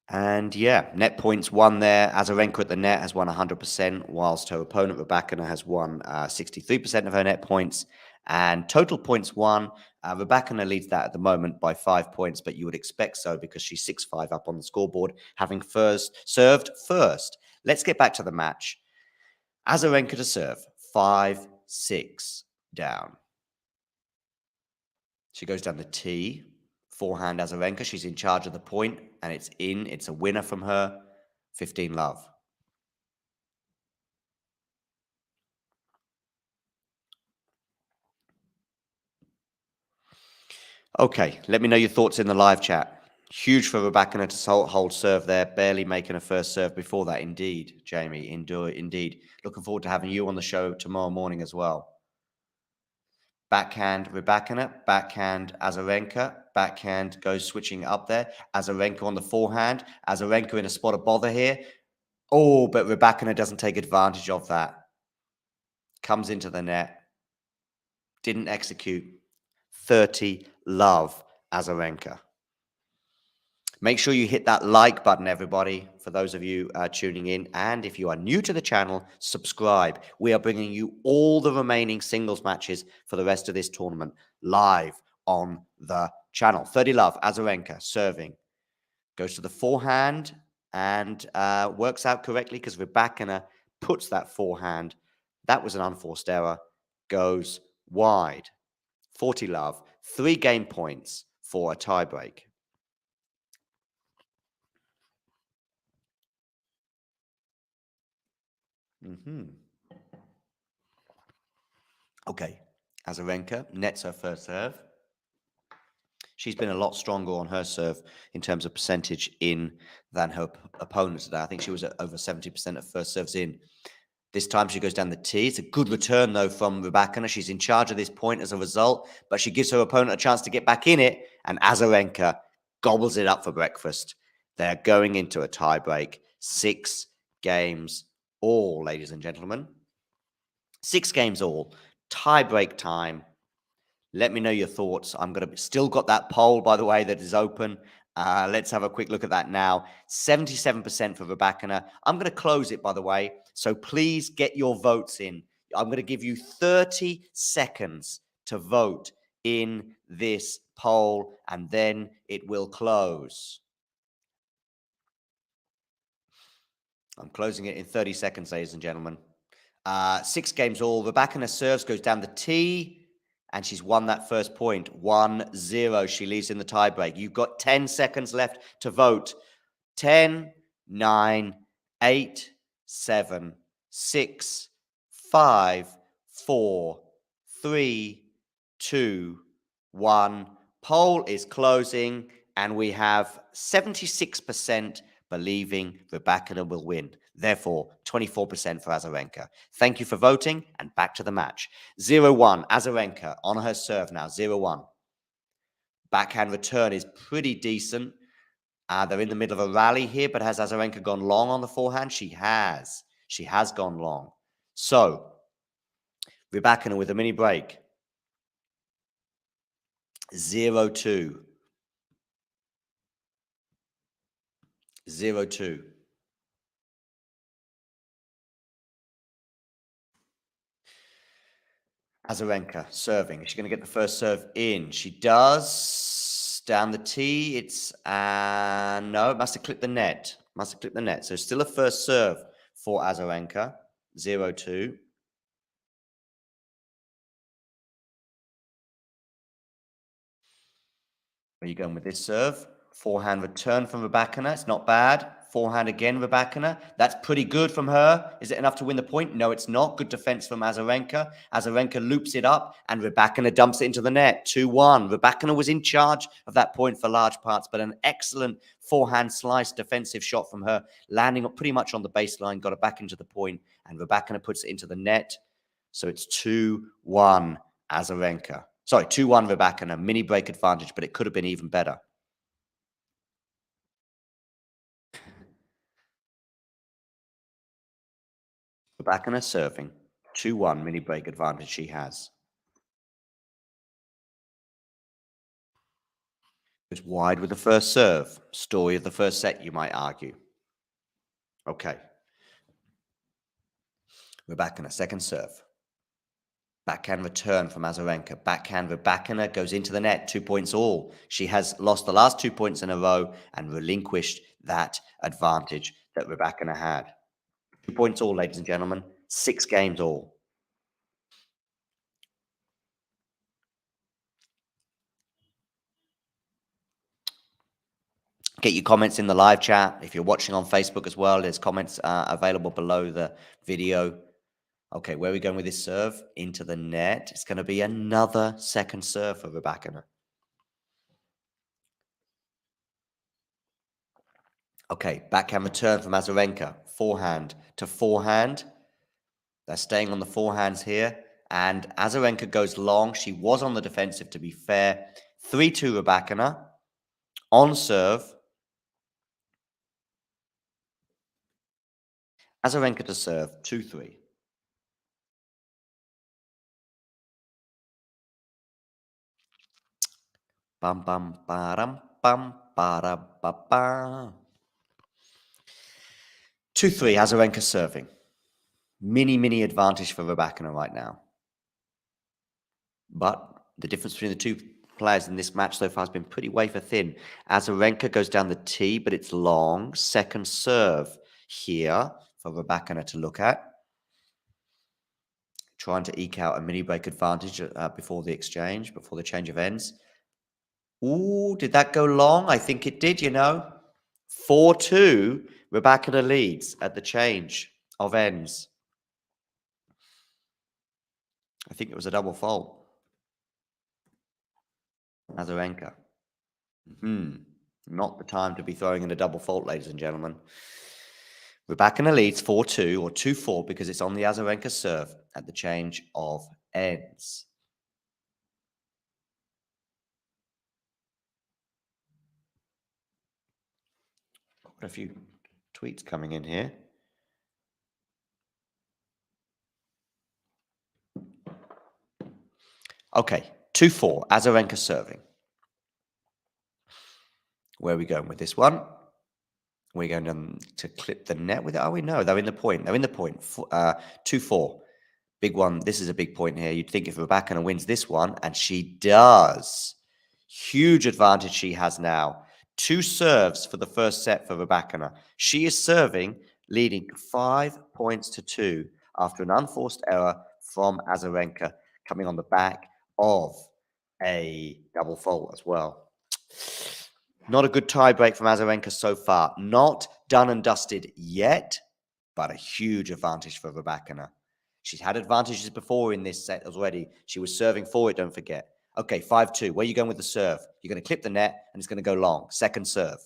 And yeah, net points won there. Azarenka at the net has won 100%, whilst her opponent Rybakina has won 63% of her net points. And total points won, Rybakina leads that at the moment by 5 points, but you would expect so because she's 6-5 up on the scoreboard, having served first. Let's get back to the match. Azarenka to serve, 5-6 down. She goes down the tee. Forehand Azarenka. She's in charge of the point, and it's in. It's a winner from her. 15 love. Okay, let me know your thoughts in the live chat. Huge for Rybakina to hold serve there, barely making a first serve before that. Indeed, Jamie, indeed. Looking forward to having you on the show tomorrow morning as well. Backhand Rybakina, backhand Azarenka, backhand goes switching up there. Azarenka on the forehand. Azarenka in a spot of bother here. Oh, but Rybakina doesn't take advantage of that. Comes into the net. Didn't execute. 30 love Azarenka. Make sure you hit that like button, everybody, for those of you tuning in. And if you are new to the channel, subscribe. We are bringing you all the remaining singles matches for the rest of this tournament live on the channel. 30 love, Azarenka, serving. Goes to the forehand and works out correctly because Rybakina puts that forehand. That was an unforced error. Goes wide. 40 love. 3 game points for a tiebreak. Okay, Azarenka nets her first serve. She's been a lot stronger on her serve in terms of percentage in than her opponent today. I think she was at over 70% of first serves in. This time she goes down the tee. It's a good return, though, from Rybakina. She's in charge of this point as a result, but she gives her opponent a chance to get back in it, and Azarenka gobbles it up for breakfast. They're going into a tiebreak. 6 games all, ladies and gentlemen. 6 games all. Tiebreak time. Let me know your thoughts. I'm going to still got that poll, by the way, that is open. Let's have a quick look at that now. 77% for Rybakina. I'm going to close it, by the way. So please get your votes in. I'm going to give you 30 seconds to vote in this poll, and then it will close. I'm closing it in 30 seconds, ladies and gentlemen. 6 games all. Rybakina serves, goes down the tee. And she's won that first point, 1-0. She leaves in the tiebreak. You've got 10 seconds left to vote. 10, 9, 8, 7, 6, 5, 4, 3, 2, 1. Poll is closing, and we have 76% believing Rybakina will win. Therefore, 24% for Azarenka. Thank you for voting, and back to the match. 0-1, Azarenka on her serve now, 0-1. Backhand return is pretty decent. They're in the middle of a rally here, but has Azarenka gone long on the forehand? She has. She has gone long. So, Rybakina with a mini break. 0-2. 0-2. Azarenka serving. Is she going to get the first serve in? She does. Down the tee. It's no, it must have clipped the net. Must have clipped the net. So still a first serve for Azarenka. 0-2. Where are you going with this serve? Forehand return from Rybakina. It's not bad. Forehand again, Rybakina. That's pretty good from her. Is it enough to win the point? No, it's not. Good defense from Azarenka. Azarenka loops it up, and Rybakina dumps it into the net. 2-1. Rybakina was in charge of that point for large parts, but an excellent forehand slice defensive shot from her, landing pretty much on the baseline, got it back into the point, and Rybakina puts it into the net. So it's 2-1 Azarenka. Sorry, 2-1 Rybakina. Mini break advantage, but it could have been even better. Rybakina serving. 2-1 mini break advantage she has. Goes wide with the first serve. Story of the first set, you might argue. Okay. Rybakina, second serve. Backhand return from Azarenka. Backhand Rybakina goes into the net. 2 points all. She has lost the last 2 points in a row and relinquished that advantage that Rybakina had. 2 points all, ladies and gentlemen. 6 games all. Get your comments in the live chat. If you're watching on Facebook as well, there's comments available below the video. Okay, where are we going with this serve? Into the net. It's going to be another second serve for Rybakina. Okay, backhand return from Azarenka. Forehand to forehand. They're staying on the forehands here. And Azarenka goes long. She was on the defensive, to be fair. 3-2 Rybakina. On serve. Azarenka to serve. 2-3. Bum bum ba-dum bum ba-da ba ba. 2-3, Azarenka serving. Mini advantage for Rybakina right now. But the difference between the two players in this match so far has been pretty wafer thin. Azarenka goes down the tee, but it's long. Second serve here for Rybakina to look at. trying to eke out a mini break advantage before the exchange, before the change of ends. Ooh, did that go long? I think it did, 4-2, Rybakina leads at the change of ends. I think it was a double fault. Azarenka. Not the time to be throwing in a double fault, ladies and gentlemen. Rybakina leads 4-2 or 2-4 because it's on the Azarenka serve at the change of ends. Got a few tweets coming in here. Okay, 2-4, Azarenka serving. Where are we going with this one? We're going to clip the net with it. Are we? No, they're in the point. They're in the point. 2-4. Big one. This is a big point here. You'd think if Rybakina wins this one, and she does. Huge advantage she has now. 2 serves for the first set for Rybakina. She is serving, leading 5-2 after an unforced error from Azarenka, coming on the back of a double fault as well. Not a good tiebreak from Azarenka so far. Not done and dusted yet, but a huge advantage for Rybakina. She's had advantages before in this set already. She was serving for it, don't forget. Okay, 5-2. Where are you going with the serve? You're going to clip the net, and it's going to go long. Second serve.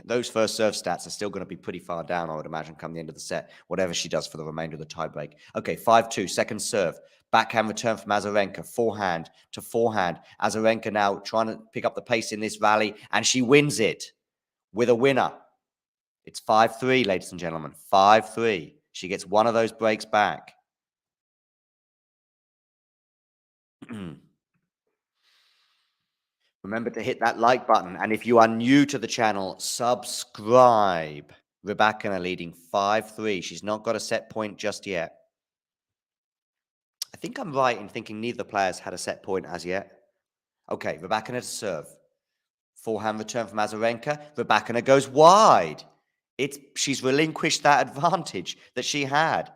Those first serve stats are still going to be pretty far down, I would imagine, come the end of the set, whatever she does for the remainder of the tiebreak. Okay, 5-2, second serve. Backhand return from Azarenka, forehand to forehand. Azarenka now trying to pick up the pace in this rally, and she wins it with a winner. It's 5-3, ladies and gentlemen, 5-3. She gets one of those breaks back. Remember to hit that like button. And if you are new to the channel, subscribe. Rybakina leading 5-3. She's not got a set point just yet. I think I'm right in thinking neither players had a set point as yet. Okay, Rybakina to serve. Forehand return from Azarenka. Rybakina goes wide. She's relinquished that advantage that she had.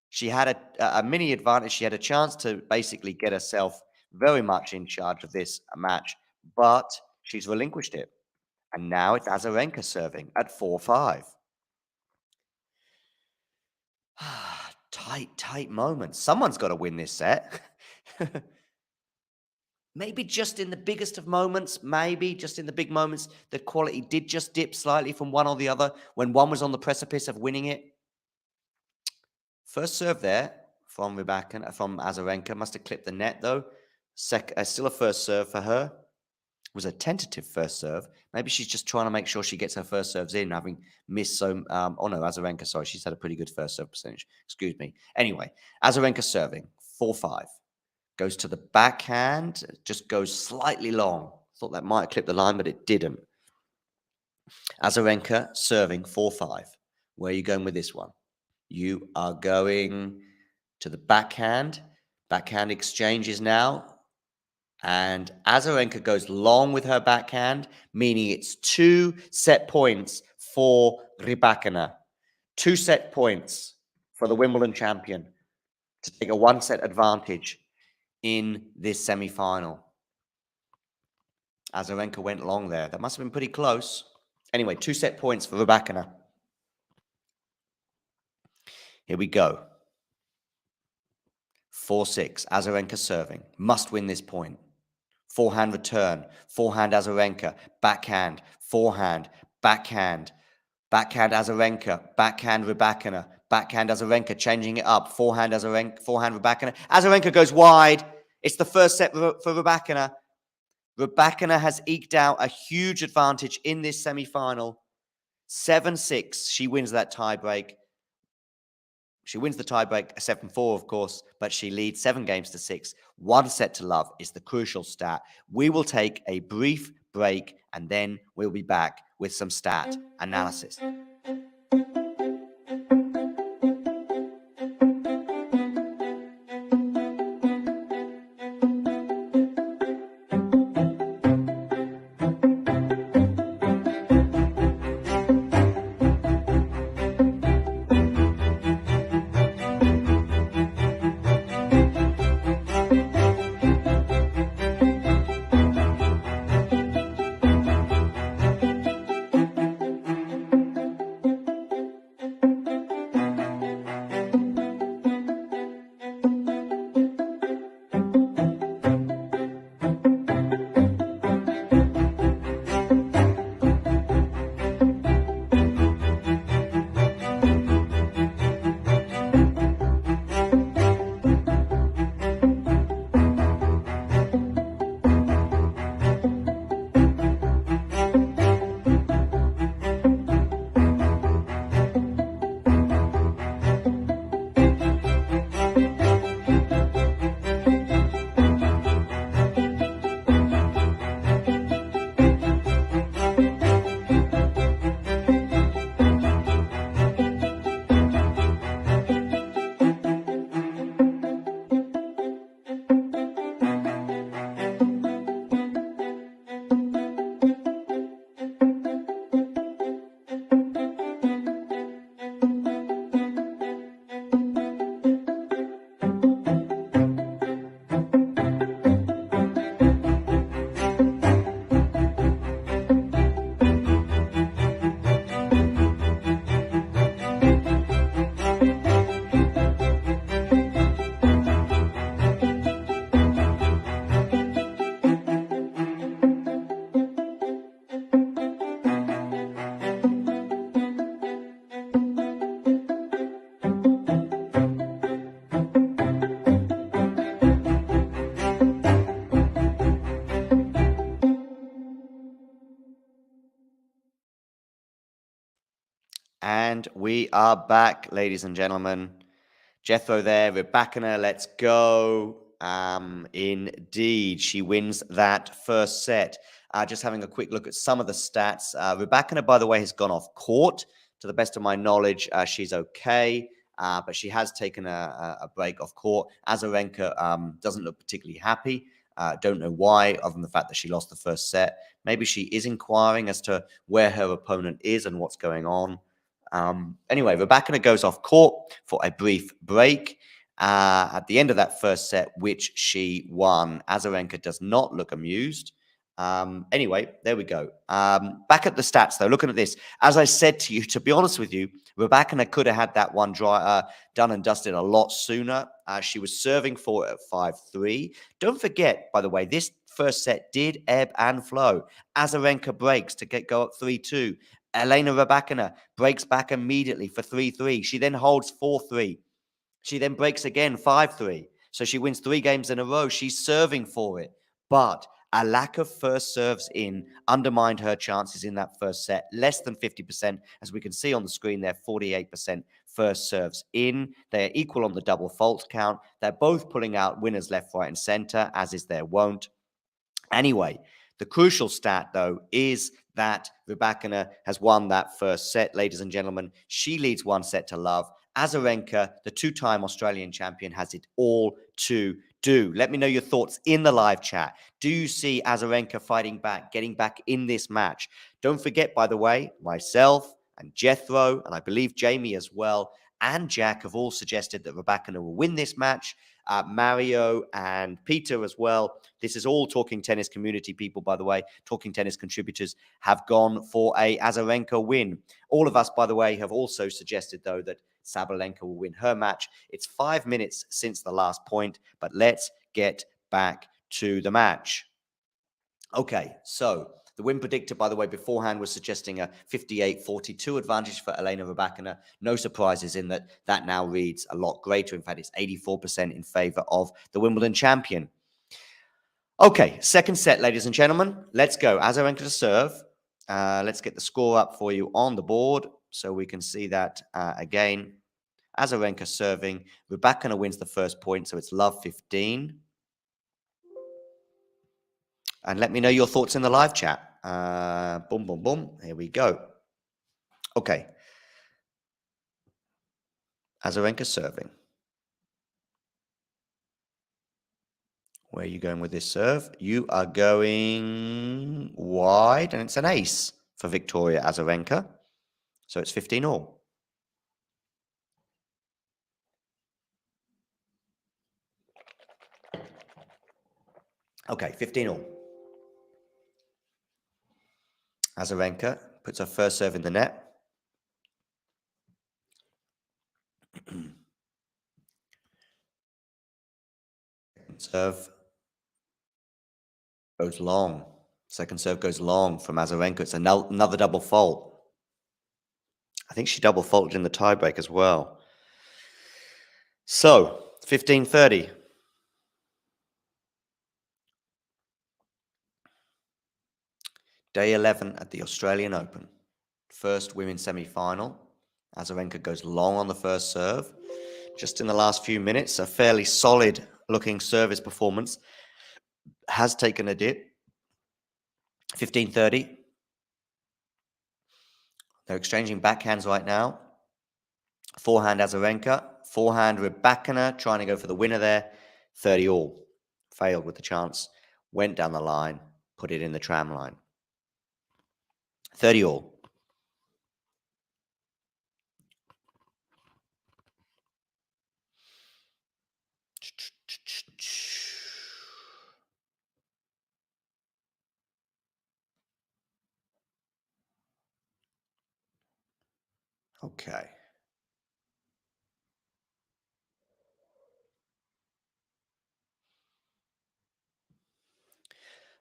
She had a mini advantage. She had a chance to basically get herself very much in charge of this match, but she's relinquished it. And now it's Azarenka serving at 4-5. Tight moments. Someone's got to win this set. Maybe just in the biggest of moments, maybe just in the big moments, the quality did just dip slightly from one or the other when one was on the precipice of winning it. First serve there from Rybakina, from Azarenka. Must have clipped the net, though. Still a first serve for her. It was a tentative first serve. Maybe she's just trying to make sure she gets her first serves in, having missed so... oh, no, Azarenka, sorry. She's had a pretty good first serve percentage. Excuse me. Anyway, Azarenka serving, 4-5. Goes to the backhand. Just goes slightly long. Thought that might have clipped the line, but it didn't. Azarenka serving, 4-5. Where are you going with this one? You are going to the backhand. Backhand exchanges now. And Azarenka goes long with her backhand, meaning it's 2 set points for Rybakina. 2 set points for the Wimbledon champion to take a 1-set advantage in this semi-final. Azarenka went long there. That must have been pretty close. Anyway, 2 set points for Rybakina. Here we go. 4-6. Azarenka serving. Must win this point. Forehand return. Forehand Azarenka. Backhand. Forehand. Backhand. Backhand Azarenka. Backhand Rybakina. Backhand Azarenka. Changing it up. Forehand Azarenka. Forehand Rybakina. Azarenka goes wide. It's the first set for Rybakina. Rybakina has eked out a huge advantage in this semi-final. 7-6. She wins that tiebreak. She wins the tiebreak 7-4, of course, but she leads 7-6. 1 set to love is the crucial stat. We will take a brief break, and then we'll be back with some stat analysis. And we are back, ladies and gentlemen. Jethro there, Rybakina, let's go. Indeed, she wins that first set. Just having a quick look at some of the stats. Rybakina, by the way, has gone off court. To the best of my knowledge, she's okay, but she has taken a break off court. Azarenka doesn't look particularly happy. Don't know why, other than the fact that she lost the first set. Maybe she is inquiring as to where her opponent is and what's going on. Anyway, Rybakina goes off court for a brief break at the end of that first set, which she won. Azarenka does not look amused. Anyway, there we go. Back at the stats, though, looking at this, as I said to you, to be honest with you, Rybakina could have had that one done and dusted a lot sooner. She was serving for it at 5-3. Don't forget, by the way, this first set did ebb and flow. Azarenka breaks to go up 3-2. Elena Rybakina breaks back immediately for 3-3. She then holds 4-3. She then breaks again 5-3. So she wins 3 games in a row. She's serving for it. But a lack of first serves in undermined her chances in that first set. Less than 50%, as we can see on the screen there, 48% first serves in. They're equal on the double fault count. They're both pulling out winners left, right, and center, as is their wont. Anyway, the crucial stat, though, is that Rybakina has won that first set, ladies and gentlemen. She leads 1-0. Azarenka, the 2-time Australian champion, has it all to do. Let me know your thoughts in the live chat. Do you see Azarenka fighting back, getting back in this match? Don't forget, by the way, myself and Jethro, and I believe Jamie as well, and Jack have all suggested that Rybakina will win this match. Mario and Peter as well. This is all Talking Tennis community people, by the way. Talking Tennis contributors have gone for a Azarenka win. All of us, by the way, have also suggested, though, that Sabalenka will win her match. It's 5 minutes since the last point, but let's get back to the match. Okay, so the win predictor, by the way, beforehand was suggesting a 58-42 advantage for Elena Rybakina. No surprises in that that now reads a lot greater. In fact, it's 84% in favor of the Wimbledon champion. Okay, second set, ladies and gentlemen. Let's go. Azarenka to serve. Let's get the score up for you on the board so we can see that again. Azarenka serving. Rybakina wins the first point, so it's love 15. And let me know your thoughts in the live chat. Boom, boom, boom. Here we go. Okay. Azarenka serving. Where are you going with this serve? You are going wide, and it's an ace for Victoria Azarenka. So it's 15 all. Okay, 15 all. Azarenka puts her first serve in the net. Serve goes long. Second serve goes long from Azarenka. It's another double fault. I think she double faulted in the tiebreak as well. So, 15-30. Day 11 at the Australian Open. First women's semi-final. Azarenka goes long on the first serve. Just in the last few minutes, a fairly solid looking service performance has taken a dip. 15-30. They're exchanging backhands right now. Forehand Azarenka. Forehand Rybakina trying to go for the winner there. 30 all. Failed with the chance. Went down the line. Put it in the tram line. 30 all. Okay.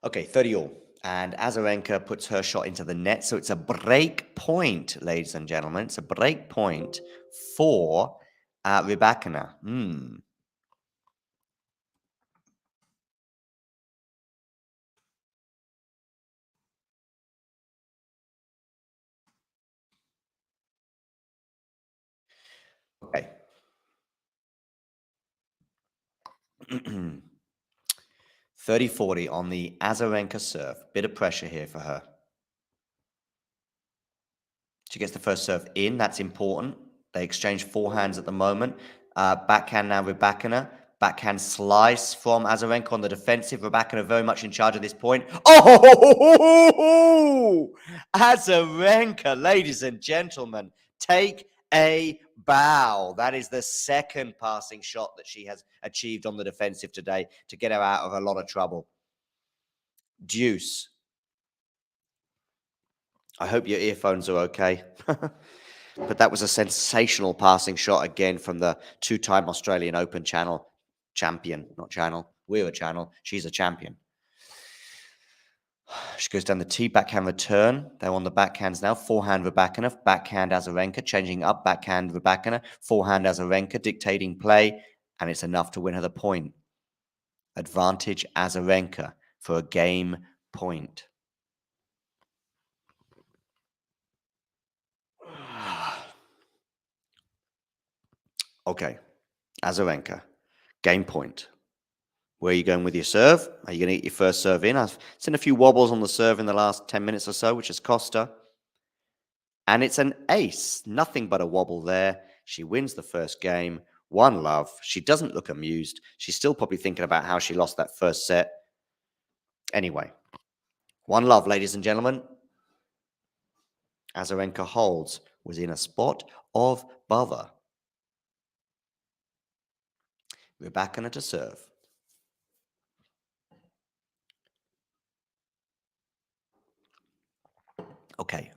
Okay, 30 all. And Azarenka puts her shot into the net. So it's a break point, ladies and gentlemen. It's a break point for Rybakina. 30-40 on the Azarenka serve. Bit of pressure here for her. She gets the first serve in. That's important. They exchange forehands at the moment. Backhand now, Rybakina. Backhand slice from Azarenka on the defensive. Rybakina very much in charge at this point. Oh! Azarenka, ladies and gentlemen, take a bow. That is the second passing shot that she has achieved on the defensive today to get her out of a lot of trouble. Deuce. I hope your earphones are okay. But that was a sensational passing shot again from the two-time Australian Open champion, not channel. We're a channel. She's a champion. She goes down the tee, backhand return. They're on the backhands now. Forehand Rybakina, backhand Azarenka, changing up, backhand Rybakina, forehand Azarenka, dictating play, and it's enough to win her the point. Advantage Azarenka for a game point. Okay, Azarenka, game point. Where are you going with your serve? Are you going to get your first serve in? I've seen a few wobbles on the serve in the last 10 minutes or so, which has cost her. And it's an ace. Nothing but a wobble there. She wins the first game. 1-love. She doesn't look amused. She's still probably thinking about how she lost that first set. Anyway, 1-love, ladies and gentlemen. Azarenka holds. Was in a spot of bother. Rybakina to serve. Okay.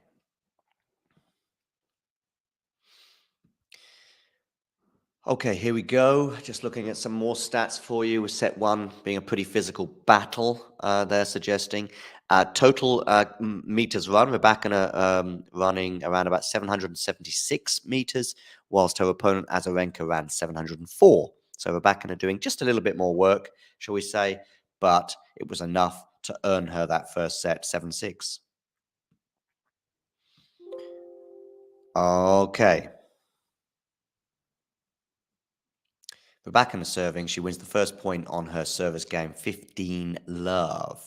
Okay, here we go. Just looking at some more stats for you, with set one being a pretty physical battle, they're suggesting. Total meters run, Rybakina running around about 776 meters, whilst her opponent Azarenka ran 704. So Rybakina doing just a little bit more work, shall we say, but it was enough to earn her that first set, 7-6. Okay. Rybakina serving, she wins the first point on her service game, 15-love.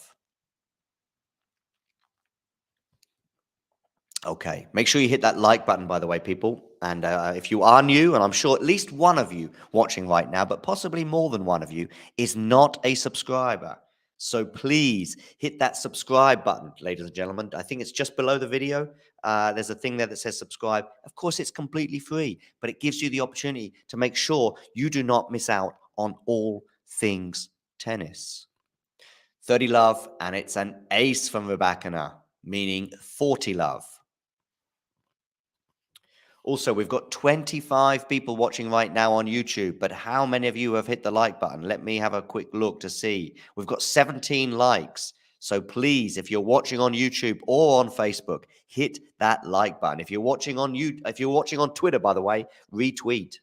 Okay, make sure you hit that like button, by the way, people. And if you are new, and I'm sure at least one of you watching right now, but possibly more than one of you, is not a subscriber. So please hit that subscribe button, ladies and gentlemen. I think it's just below the video. There's a thing there that says subscribe. Of course, it's completely free, but it gives you the opportunity to make sure you do not miss out on all things tennis. 30-love, and it's an ace from Rybakina, meaning 40-love. Also, we've got 25 people watching right now on YouTube, but how many of you have hit the like button? Let me have a quick look to see. We've got 17 likes. So please, if you're watching on YouTube or on Facebook, hit that like button. If you're watching on Twitter, by the way, retweet.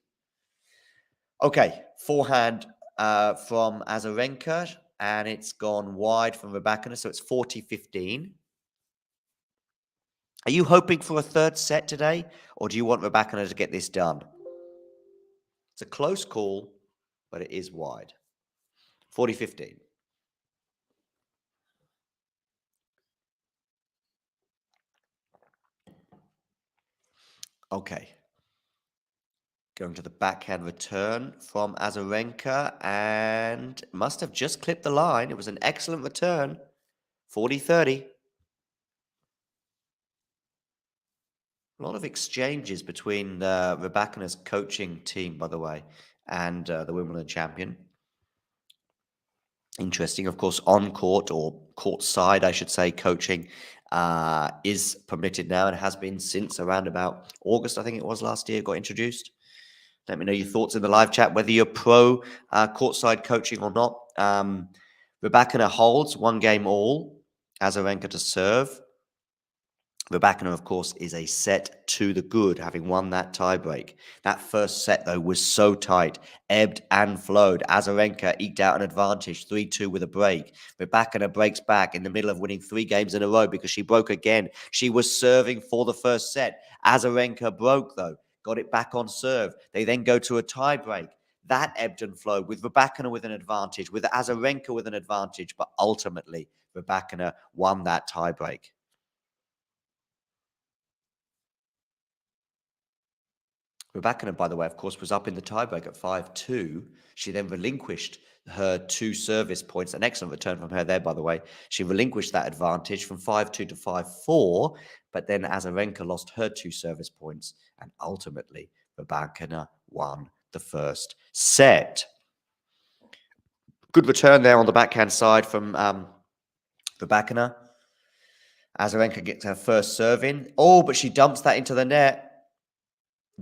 Okay, forehand from Azarenka, and it's gone wide from Rybakina, so it's 40-15. Are you hoping for a third set today, or do you want Rybakina to get this done? It's a close call, but it is wide. 40-15. Okay. Going to the backhand return from Azarenka, and must have just clipped the line. It was an excellent return. 40-30. A lot of exchanges between Rybakina's coaching team, by the way, and the Wimbledon champion. Interesting. Of course, on court, or court side, I should say, coaching is permitted now and has been since around about August, I think it was last year, got introduced. Let me know your thoughts in the live chat, whether you're pro courtside coaching or not. Rybakina holds 1 game all. Azarenka to serve. Rybakina, of course, is a set to the good, having won that tiebreak. That first set, though, was so tight, ebbed and flowed. Azarenka eked out an advantage, 3-2 with a break. Rybakina breaks back in the middle of winning 3 games in a row because she broke again. She was serving for the first set. Azarenka broke, though, got it back on serve. They then go to a tiebreak. that ebbed and flowed with Rybakina with an advantage, with Azarenka with an advantage, but ultimately Rybakina won that tiebreak. Rybakina, by the way, of course, was up in the tiebreak at 5-2. She then relinquished her 2 service points. An excellent return from her there, by the way. She relinquished that advantage from 5-2 to 5-4, but then Azarenka lost her 2 service points, and ultimately Rybakina won the first set. Good return there on the backhand side from Rybakina. Azarenka gets her first serve in. Oh, but she dumps that into the net.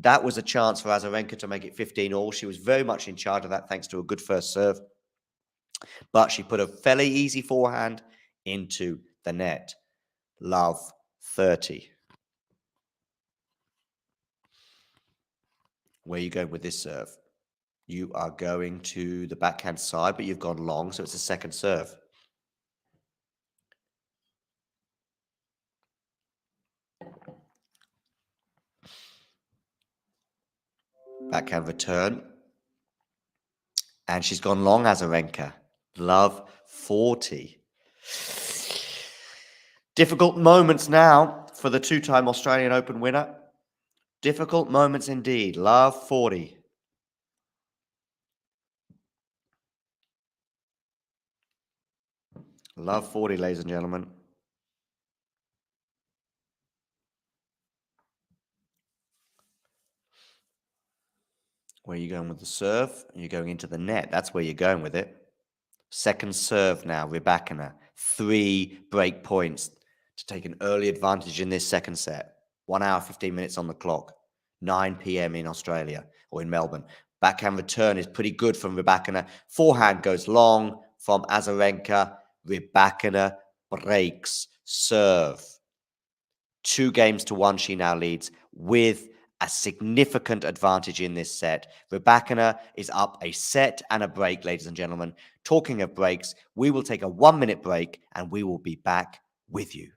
That was a chance for Azarenka to make it 15-all. She was very much in charge of that thanks to a good first serve. But she put a fairly easy forehand into the net. Love 30. Where are you going with this serve? You are going to the backhand side, but you've gone long, so it's a second serve. Backhand return. And she's gone long, Azarenka. Love 40. Difficult moments now for the 2-time Australian Open winner. Difficult moments indeed. Love 40. Love 40, ladies and gentlemen. Where are you going with the serve? You're going into the net. That's where you're going with it. Second serve now, Rybakina. 3 break points to take an early advantage in this second set. 1 hour, 15 minutes on the clock. 9 p.m. in Australia or in Melbourne. Backhand return is pretty good from Rybakina. Forehand goes long from Azarenka. Rybakina breaks serve. 2-1 she now leads with a significant advantage in this set. Rybakina is up a set and a break, ladies and gentlemen. Talking of breaks, we will take a 1-minute break and we will be back with you.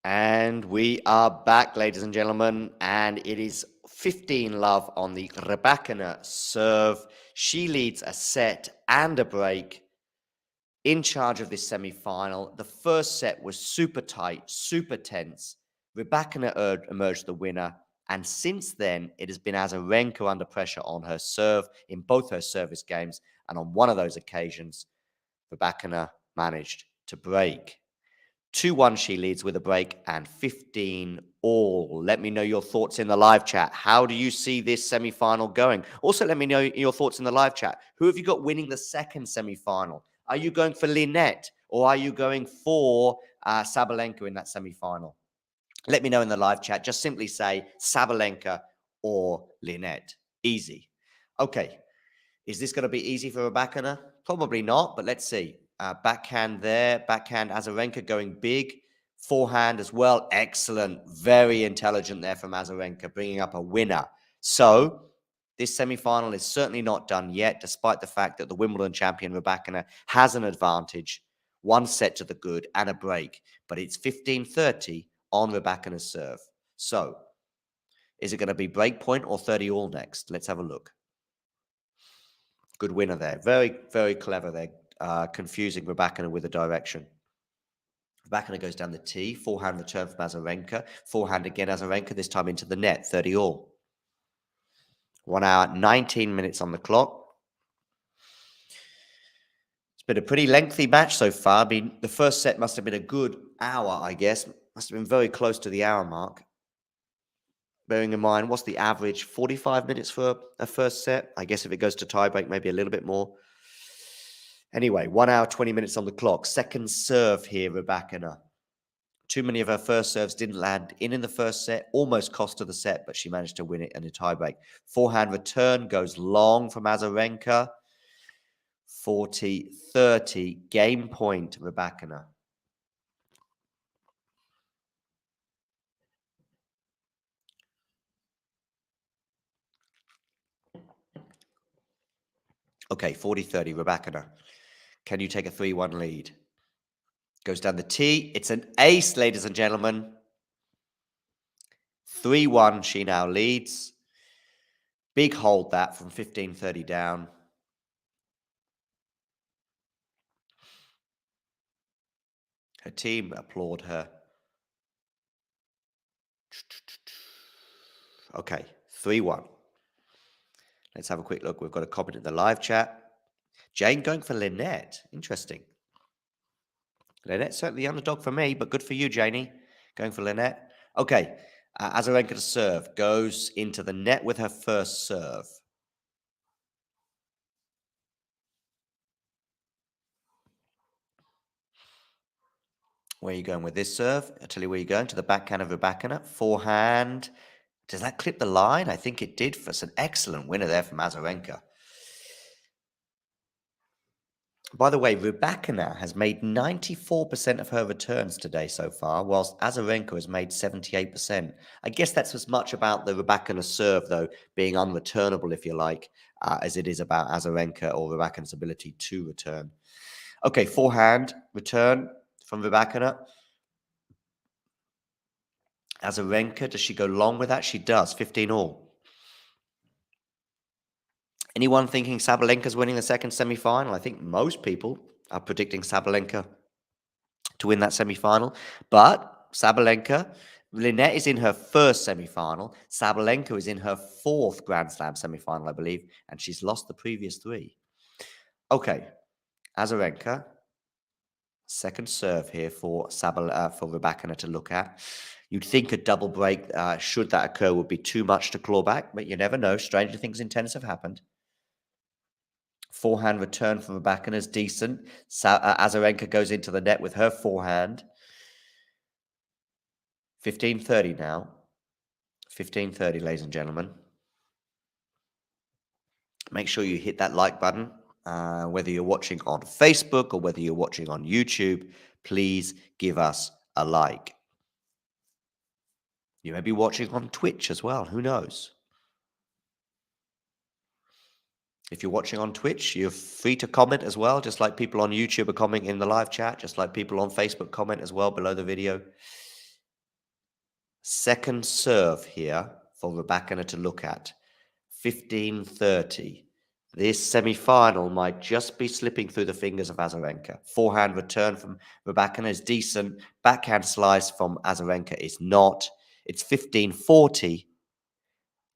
And we are back, ladies and gentlemen, and it is 15-love on the Rybakina serve. She leads a set and a break, in charge of this semi-final. The first set was super tight, super tense. Rybakina emerged the winner, And since then, it has been Azarenka under pressure on her serve in both her service games. And on one of those occasions, Rybakina managed to break. 2-1 she leads with a break and 15 all. Let me know your thoughts in the live chat. How do you see this semi-final going? Also, let me know your thoughts in the live chat. Who have you got winning the second semi-final? Are you going for Linette or are you going for Sabalenka in that semi-final? Let me know in the live chat. Just simply say Sabalenka or Linette. Easy. Okay. Is this going to be easy for Rybakina? Probably not, but let's see. Backhand there. Backhand Azarenka going big. Forehand as well. Excellent. Very intelligent there from Azarenka, bringing up a winner. So this semi-final is certainly not done yet, despite the fact that the Wimbledon champion Rybakina has an advantage. One set to the good and a break. But it's 15-30 on Rybakina's serve. So is it going to be break point or 30 all next? Let's have a look. Good winner there. Very, very clever there. Confusing Rybakina with the direction. Rybakina goes down the tee. Forehand return from Azarenka. Forehand again Azarenka, this time into the net. 30 all. 1 hour, 19 minutes on the clock. It's been a pretty lengthy match so far. I mean, the first set must have been a good hour, I guess. Must have been very close to the hour mark. Bearing in mind, what's the average? 45 minutes for a first set? I guess if it goes to tiebreak, maybe a little bit more. Anyway, 1 hour, 20 minutes on the clock. Second serve here, Rybakina. Too many of her first serves didn't land in the first set. Almost cost her the set, but she managed to win it in a tiebreak. Forehand return goes long from Azarenka. 40-30. Game point, Rybakina. Okay, 40-30, Rybakina. Can you take a 3-1 lead? Goes down the tee. It's an ace, ladies and gentlemen. 3-1, she now leads. Big hold that from 15-30 down. Her team applaud her. Okay, 3-1. Let's have a quick look. We've got a comment in the live chat. Jane going for Linette. Interesting. Linette's certainly the underdog for me, but good for you, Janie. Going for Linette. Okay, Azarenka to serve. Goes into the net with her first serve. Where are you going with this serve? I'll tell you where you're going. To the backhand of Rybakina. Forehand. Does that clip the line? I think it did. For an excellent winner there from Azarenka. By the way, Rybakina has made 94% of her returns today so far, whilst Azarenka has made 78%. I guess that's as much about the Rybakina serve, though, being unreturnable, if you like, as it is about Azarenka or Rybakina's ability to return. Okay, forehand return from Rybakina. Azarenka, does she go long with that? She does, 15 all. Anyone thinking Sabalenka's winning the second semi-final? I think most people are predicting Sabalenka to win that semi-final. But Sabalenka, Linette is in her first semi-final. Sabalenka is in her fourth Grand Slam semi-final, I believe, and she's lost the previous 3. Okay, Azarenka, second serve here for Rybakina to look at. You'd think a double break, should that occur, would be too much to claw back, but you never know. Stranger things in tennis have happened. Forehand return from Rybakina is decent. Azarenka goes into the net with her forehand. 15-30 now. 15-30, ladies and gentlemen. Make sure you hit that like button. Whether you're watching on Facebook or whether you're watching on YouTube, please give us a like. You may be watching on Twitch as well. Who knows? If you're watching on Twitch, you're free to comment as well, just like people on YouTube are commenting in the live chat, just like people on Facebook comment as well below the video. Second serve here for Rybakina to look at. 15-30. This semi-final might just be slipping through the fingers of Azarenka. Forehand return from Rybakina is decent. Backhand slice from Azarenka is not. It's 15-40.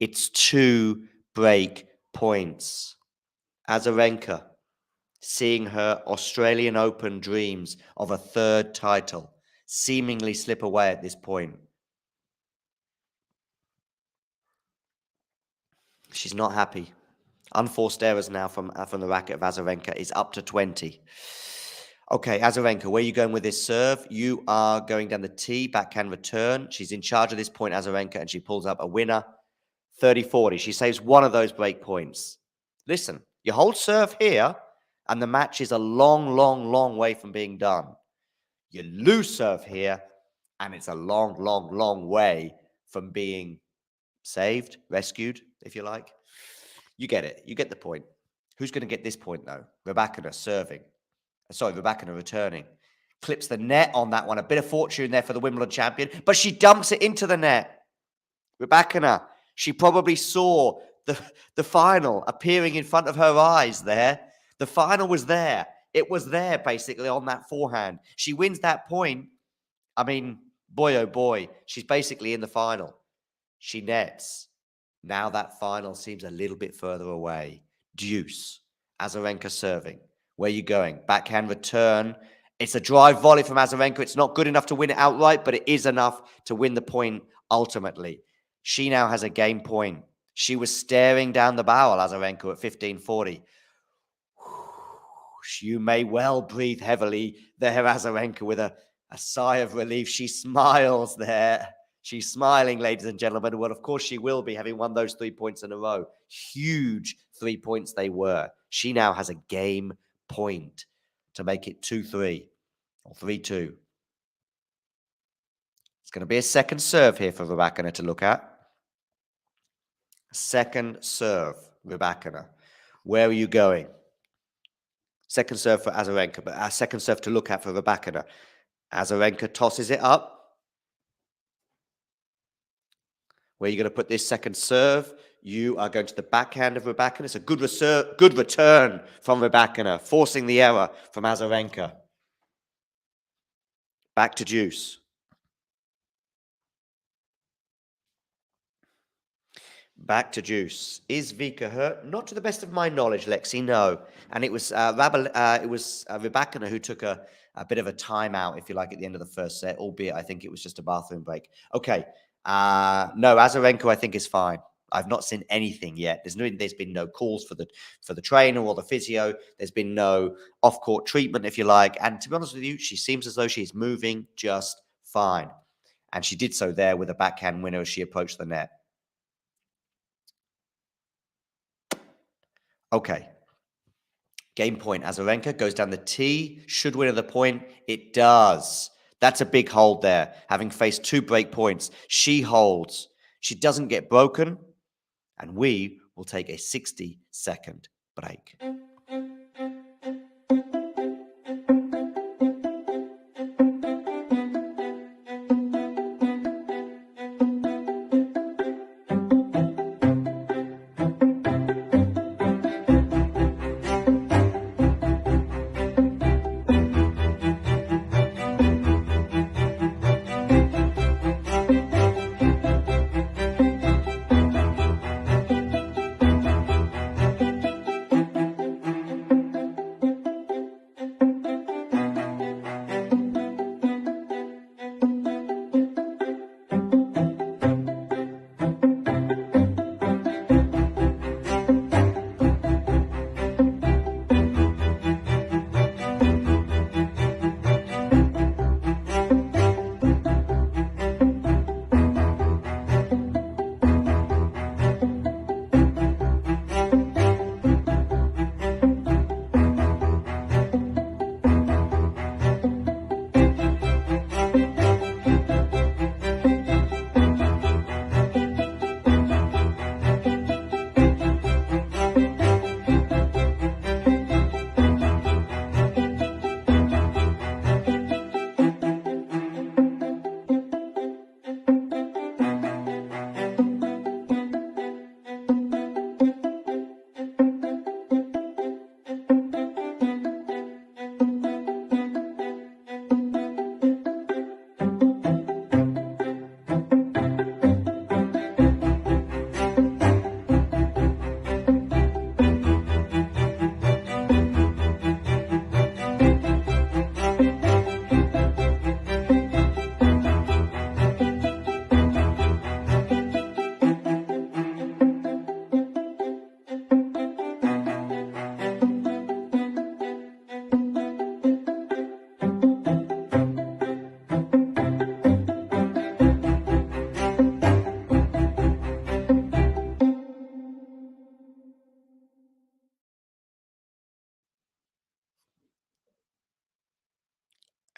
It's 2 break points. Azarenka, seeing her Australian Open dreams of a 3rd title seemingly slip away at this point. She's not happy. Unforced errors now from the racket of Azarenka is up to 20. Okay, Azarenka, where are you going with this serve? You are going down the tee, backhand return. She's in charge of this point, Azarenka, and she pulls up a winner. 30-40. She saves one of those break points. Listen, you hold serve here, and the match is a long, long, long way from being done. You lose serve here, and it's a long, long, long way from being saved, rescued, if you like. You get it. You get the point. Who's going to get this point, though? Rybakina serving. Sorry, Rybakina returning. Clips the net on that one. A bit of fortune there for the Wimbledon champion, but she dumps it into the net. Rybakina, she probably saw the final appearing in front of her eyes there. The final was there. It was there, basically, on that forehand. She wins that point. I mean, boy, oh boy, she's basically in the final. She nets. Now that final seems a little bit further away. Deuce. Azarenka serving. Where are you going? Backhand return. It's a drive volley from Azarenka. It's not good enough to win it outright, but it is enough to win the point ultimately. She now has a game point. She was staring down the barrel, Azarenka, at 15-40. You may well breathe heavily there, Azarenka, with a sigh of relief. She smiles there. She's smiling, ladies and gentlemen. Well, of course she will be, having won those 3 points in a row. Huge 3 points they were. She now has a game point to make it 2-3 or 3-2. It's going to be a second serve here for Rybakina to look at. Second serve, Rybakina. Where are you going? Second serve for Azarenka, but a second serve to look at for Rybakina. Azarenka tosses it up. Where are you going to put this second serve? You are going to the backhand of Rybakina. It's a good return from Rybakina, forcing the error from Azarenka. Back to deuce. Back to deuce. Is Vika hurt? Not to the best of my knowledge, Lexi, no. And it was Rybakina who took a bit of a timeout, if you like, at the end of the first set, albeit I think it was just a bathroom break. Okay. No, Azarenka, I think, is fine. I've not seen anything yet. There's been no calls for the trainer or the physio. There's been no off-court treatment, if you like. And to be honest with you, she seems as though she's moving just fine. And she did so there with a backhand winner as she approached the net. Okay. Game point. Azarenka goes down the tee. Should win at the point. It does. That's a big hold there, having faced 2 break points. She holds. She doesn't get broken. And we will take a 60-second break.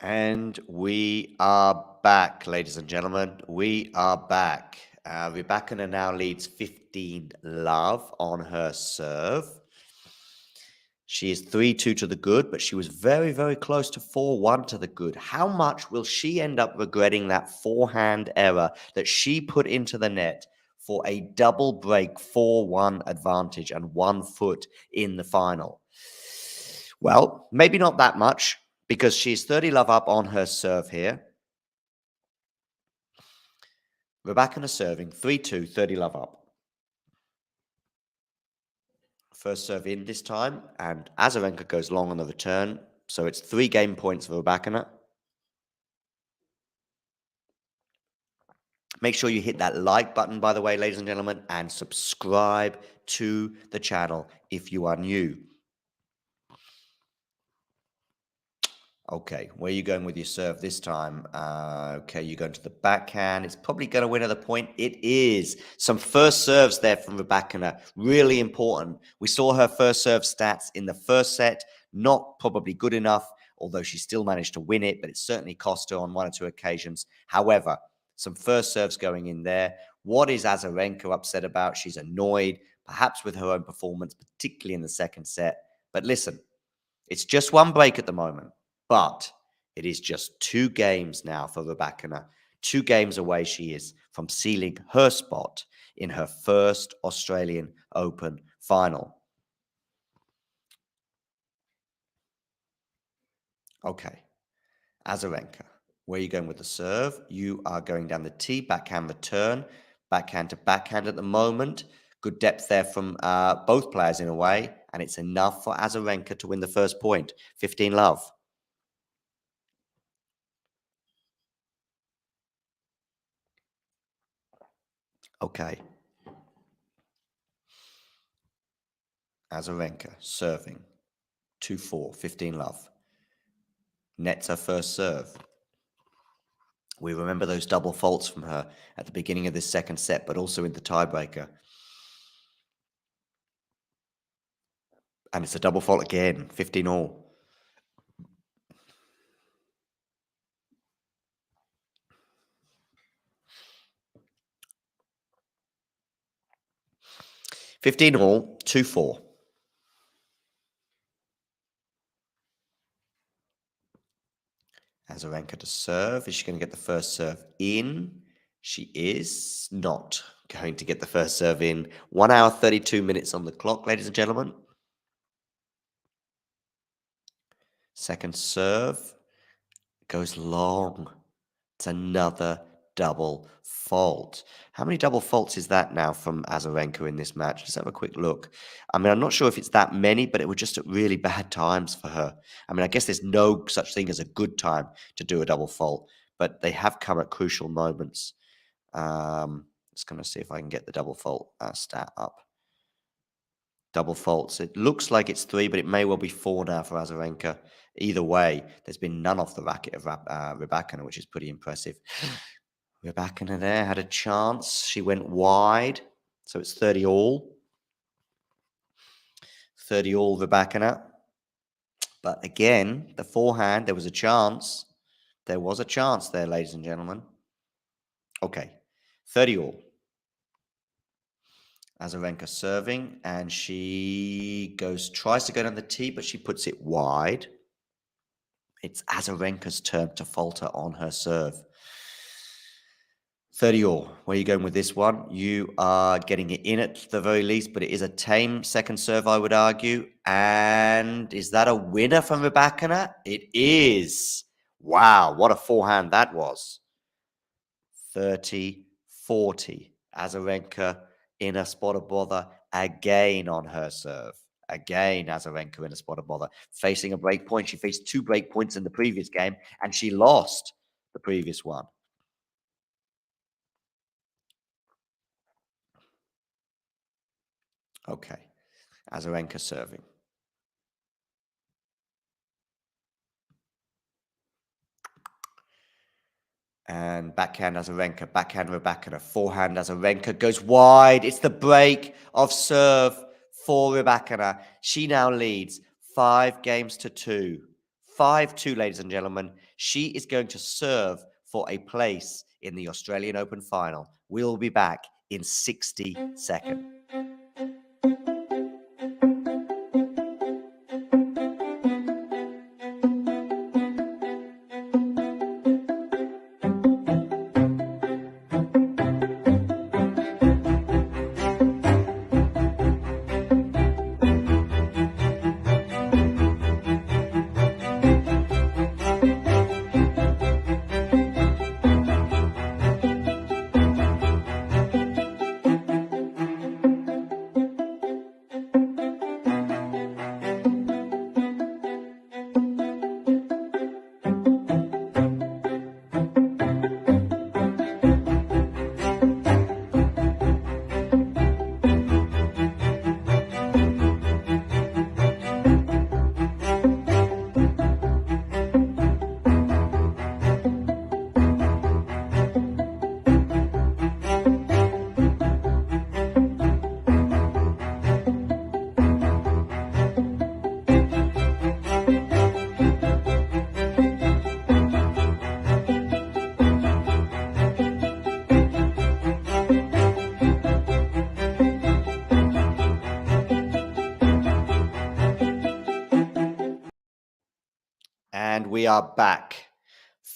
And we are back, ladies and gentlemen. We are back. Rybakina now leads 15 love on her serve. She is 3-2 to the good, but she was very, very close to 4-1 to the good. How much will she end up regretting that forehand error that she put into the net for a double break 4-1 advantage and 1 foot in the final? Well, maybe not that much, because she's 30 love up on her serve here. Rybakina serving 3-2, 30 love up. First serve in this time, and Azarenka goes long on the return, so it's 3 game points for Rybakina. Make sure you hit that like button, by the way, ladies and gentlemen, and subscribe to the channel if you are new. Okay, where are you going with your serve this time? Okay, you're going to the backhand. It's probably going to win at the point. It is. Some first serves there from Rybakina. Really important. We saw her first serve stats in the first set. Not probably good enough, although she still managed to win it, but it certainly cost her on 1 or 2 occasions. However, some first serves going in there. What is Azarenka upset about? She's annoyed, perhaps with her own performance, particularly in the second set. But listen, it's just 1 break at the moment. But it is just 2 games now for Rybakina. 2 games away she is from sealing her spot in her first Australian Open final. Okay, Azarenka, where are you going with the serve? You are going down the tee, backhand return, backhand to backhand at the moment. Good depth there from both players in a way, and it's enough for Azarenka to win the first point. 15 love. Okay. Azarenka serving 2-4, 15 love. Nets her first serve. We remember those double faults from her at the beginning of this second set, but also in the tiebreaker. And it's a double fault again, 15 all. $15 all, 2-4. Azarenka to serve. Is she going to get the first serve in? She is not going to get the first serve in. 1 hour, 32 minutes on the clock, ladies and gentlemen. Second serve goes long. It's another double fault. How many double faults is that now from Azarenka in this match? Let's have a quick look. I mean, I'm not sure if it's that many, but it was just at really bad times for her. I mean, I guess there's no such thing as a good time to do a double fault, but they have come at crucial moments. Just going to see if I can get the double fault stat up. Double faults. It looks like it's 3, but it may well be 4 now for Azarenka. Either way, there's been none off the racket of Rybakina, which is pretty impressive. Rybakina there had a chance. She went wide, so it's 30 all. 30 all Rybakina. But again, the forehand, there was a chance. There was a chance there, ladies and gentlemen. Okay, 30 all. Azarenka serving, and she tries to go down the tee, but she puts it wide. It's Azarenka's turn to falter on her serve. 30 all. Where are you going with this one? You are getting it in at the very least, but it is a tame second serve, I would argue. And is that a winner from Rybakina? It is. Wow, what a forehand that was. 30-40. Azarenka in a spot of bother again on her serve. Again, Azarenka in a spot of bother. Facing a break point. She faced 2 break points in the previous game, and she lost the previous one. Okay, Azarenka serving. And backhand Azarenka, backhand Rybakina, forehand Azarenka goes wide. It's the break of serve for Rybakina. She now leads 5 games to 2. 5-2, ladies and gentlemen. She is going to serve for a place in the Australian Open final. We'll be back in 60 seconds. And we are back.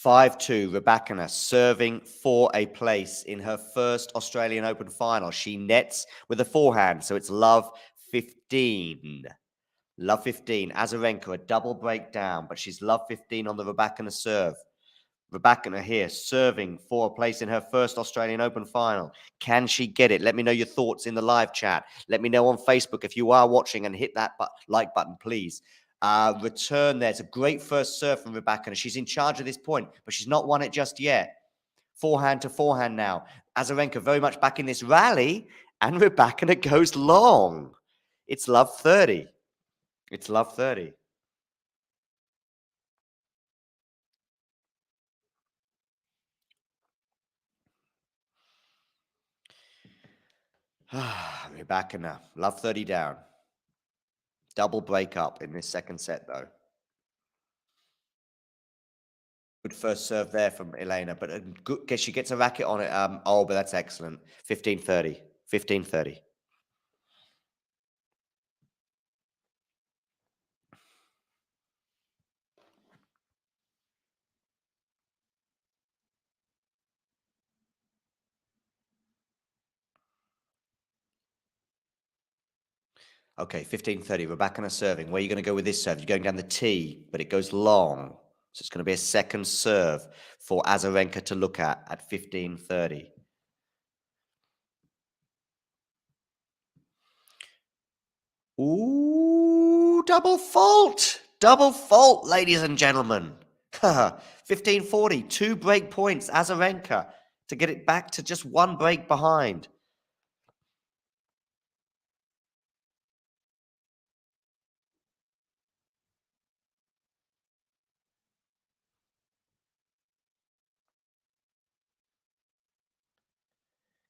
5-2, Rybakina serving for a place in her first Australian Open final. She nets with a forehand, so it's love 15. Love 15. Azarenka, a double breakdown, but she's love 15 on the Rybakina serve. Rybakina here serving for a place in her first Australian Open final. Can she get it? Let me know your thoughts in the live chat. Let me know on Facebook if you are watching, and hit that like button, please. Return there. It's a great first serve from Rybakina. She's in charge of this point, but she's not won it just yet. Forehand to forehand now. Azarenka very much back in this rally, and Rybakina goes long. It's love 30. It's love 30. Rybakina, love 30 down. Double breakup in this second set, though. Good first serve there from Elena, but good, she gets a racket on it. But that's excellent. 15-30. 15-30. Okay, 15-30. Rybakina serving. Where are you going to go with this serve? You're going down the tee, but it goes long. So it's going to be a second serve for Azarenka to look at 15-30. Ooh, double fault. Double fault, ladies and gentlemen. 15-40. 2 break points, Azarenka, to get it back to just 1 break behind.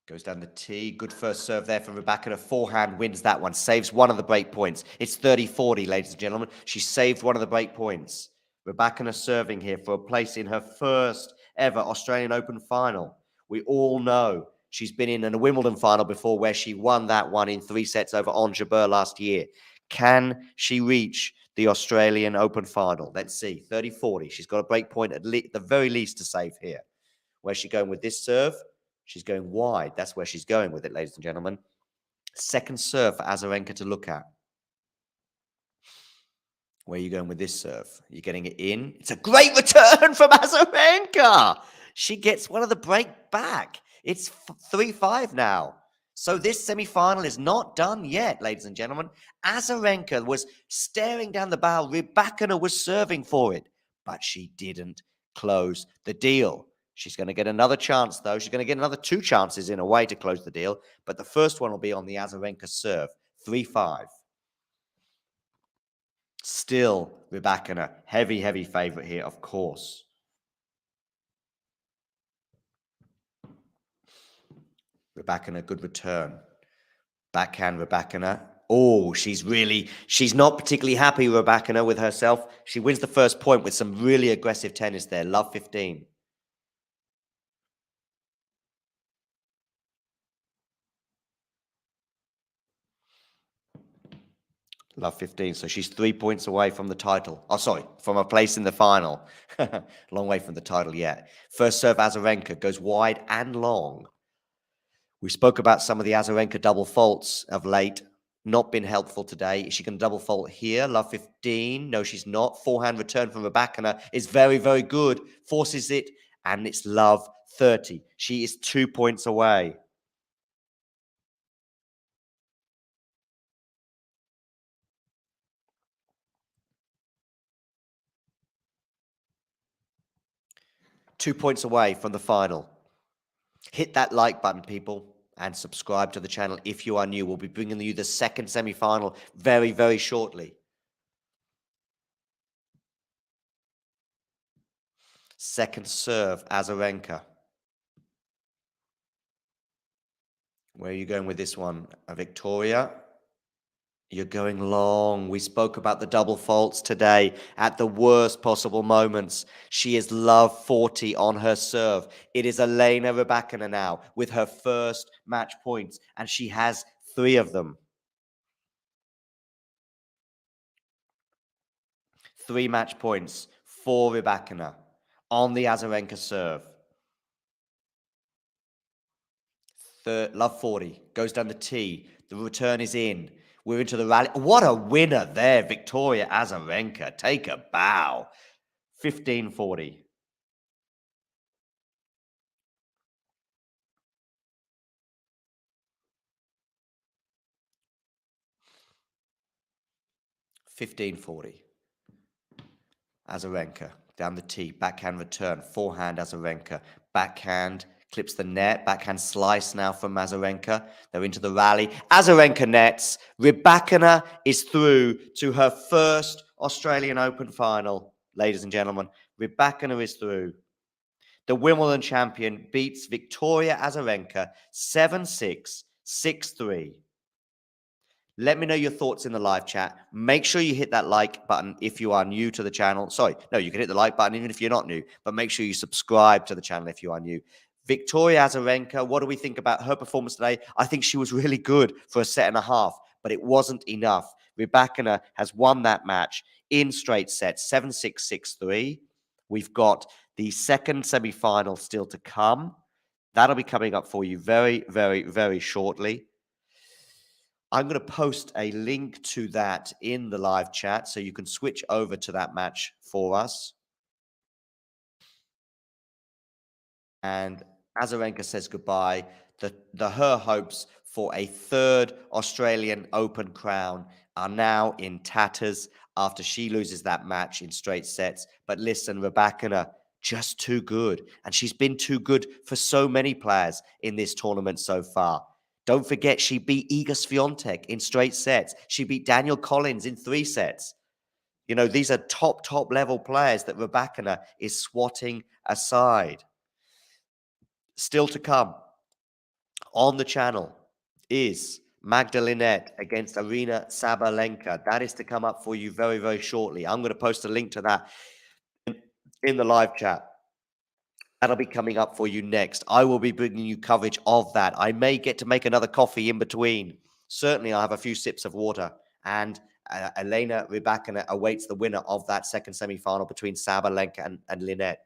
Goes down the tee. Good first serve there from Rybakina. Forehand wins that one. Saves one of the break points. It's 30-40, ladies and gentlemen. She saved one of the break points. Rybakina serving here for a place in her first ever Australian Open final. We all know she's been in a Wimbledon final before, where she won that one in 3 sets over Ons Jabeur last year. Can she reach the Australian Open final? Let's see. 30-40. She's got a break point at the very least to save here. Where's she going with this serve? She's going wide. That's where she's going with it, ladies and gentlemen. Second serve for Azarenka to look at. Where are you going with this serve? You're getting it in. It's a great return from Azarenka. She gets one of the break back. It's 3-5 now. So this semi-final is not done yet, ladies and gentlemen. Azarenka was staring down the barrel. Rybakina was serving for it, but she didn't close the deal. She's going to get another chance, though. She's going to get another 2 chances in a way to close the deal, but the first one will be on the Azarenka serve. 3-5. Still, Rybakina, heavy favorite here, of course. Rybakina, good return. Backhand Rybakina. Oh, she's not particularly happy, Rybakina, with herself. She wins the first point with some really aggressive tennis there. Love 15. Love 15. So she's 3 points away from the title. Oh, sorry, from a place in the final. Long way from the title yet. First serve, Azarenka goes wide and long. We spoke about some of the Azarenka double faults of late. Not been helpful today. Is she going to double fault here? Love 15. No, she's not. Forehand return from Rybakina is very, very good. Forces it, and it's love 30. She is 2 points away. Two points away from the final. Hit that like button, people, and subscribe to the channel if you are new. We'll be bringing you the second semi-final very, very shortly. Second serve, Azarenka. Where are you going with this one? Victoria? You're going long. We spoke about the double faults today at the worst possible moments. She is love 40 on her serve. It is Elena Rybakina now with her first match points, and she has 3 of them. 3 match points for Rybakina on the Azarenka serve. Love 40 goes down the tee. The return is in. We're into the rally. What a winner there, Victoria Azarenka. Take a bow. 15-40. Azarenka down the tee, backhand return, forehand Azarenka, backhand clips the net, backhand slice now from Azarenka. They're into the rally. Azarenka nets. Rybakina is through to her first Australian Open final. Ladies and gentlemen, Rybakina is through. The Wimbledon champion beats Victoria Azarenka 7-6, 6-3. Let me know your thoughts in the live chat. Make sure you hit that like button if you are new to the channel. Sorry, no, you can hit the like button even if you're not new, but make sure you subscribe to the channel if you are new. Victoria Azarenka, what do we think about her performance today? I think she was really good for a set and a half, but it wasn't enough. Rybakina has won that match in straight sets, 7-6, 6-3. We've got the second semi-final still to come. That'll be coming up for you very, very, very shortly. I'm going to post a link to that in the live chat so you can switch over to that match for us. And Azarenka says goodbye. Her hopes for a third Australian Open crown are now in tatters after she loses that match in straight sets. But listen, Rybakina, just too good. And she's been too good for so many players in this tournament so far. Don't forget, she beat Iga Swiatek in straight sets. She beat Daniel Collins in 3 sets. You know, these are top level players that Rybakina is swatting aside. Still to come on the channel is Magdalena against Arina Sabalenka. That is to come up for you very, very shortly. I'm going to post a link to that in the live chat. That'll be coming up for you next. I will be bringing you coverage of that. I may get to make another coffee in between. Certainly, I'll have a few sips of water. And Elena Rybakina awaits the winner of that second semi-final between Sabalenka and Linette.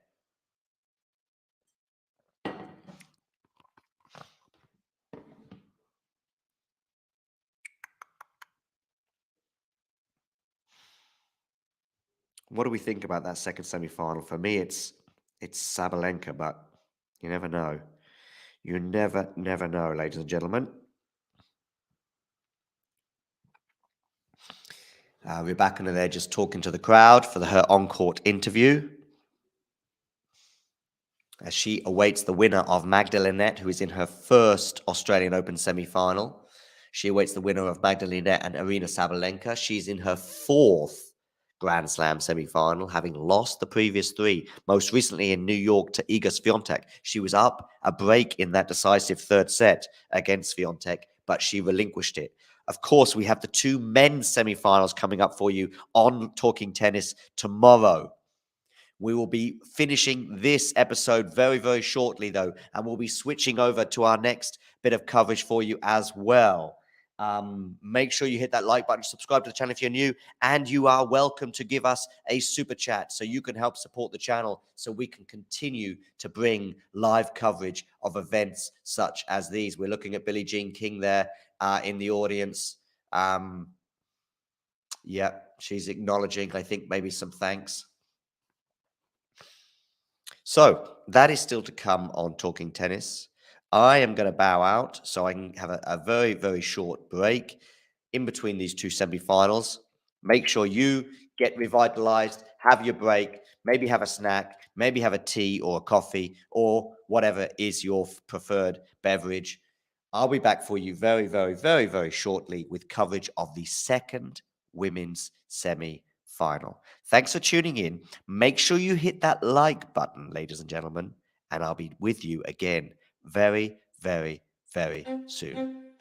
What do we think about that second semi-final? For me, it's Sabalenka, but you never know. You never know, ladies and gentlemen. Rybakina there just talking to the crowd for her on-court interview as she awaits the winner of Magdalena, who is in her first Australian Open semi-final. She awaits the winner of Magdalena and Arina Sabalenka. She's in her 4th Grand Slam semi-final, having lost the previous 3, most recently in New York to Iga Swiatek. She was up a break in that decisive 3rd set against Swiatek, but she relinquished it. Of course, we have the two men's semifinals coming up for you on Talking Tennis tomorrow. We will be finishing this episode very, very shortly, though, and we'll be switching over to our next bit of coverage for you as well. Make sure you hit that like button, subscribe to the channel if you're new, and you are welcome to give us a super chat so you can help support the channel so we can continue to bring live coverage of events such as these. We're looking at Billie Jean King there in the audience. Yeah, she's acknowledging, I think, maybe some thanks. So that is still to come on Talking Tennis. I am going to bow out so I can have a very, very short break in between these two semi-finals. Make sure you get revitalized, have your break, maybe have a snack, maybe have a tea or a coffee or whatever is your preferred beverage. I'll be back for you very, very, very, very shortly with coverage of the second women's semi-final. Thanks for tuning in. Make sure you hit that like button, ladies and gentlemen, and I'll be with you again very, very, very soon.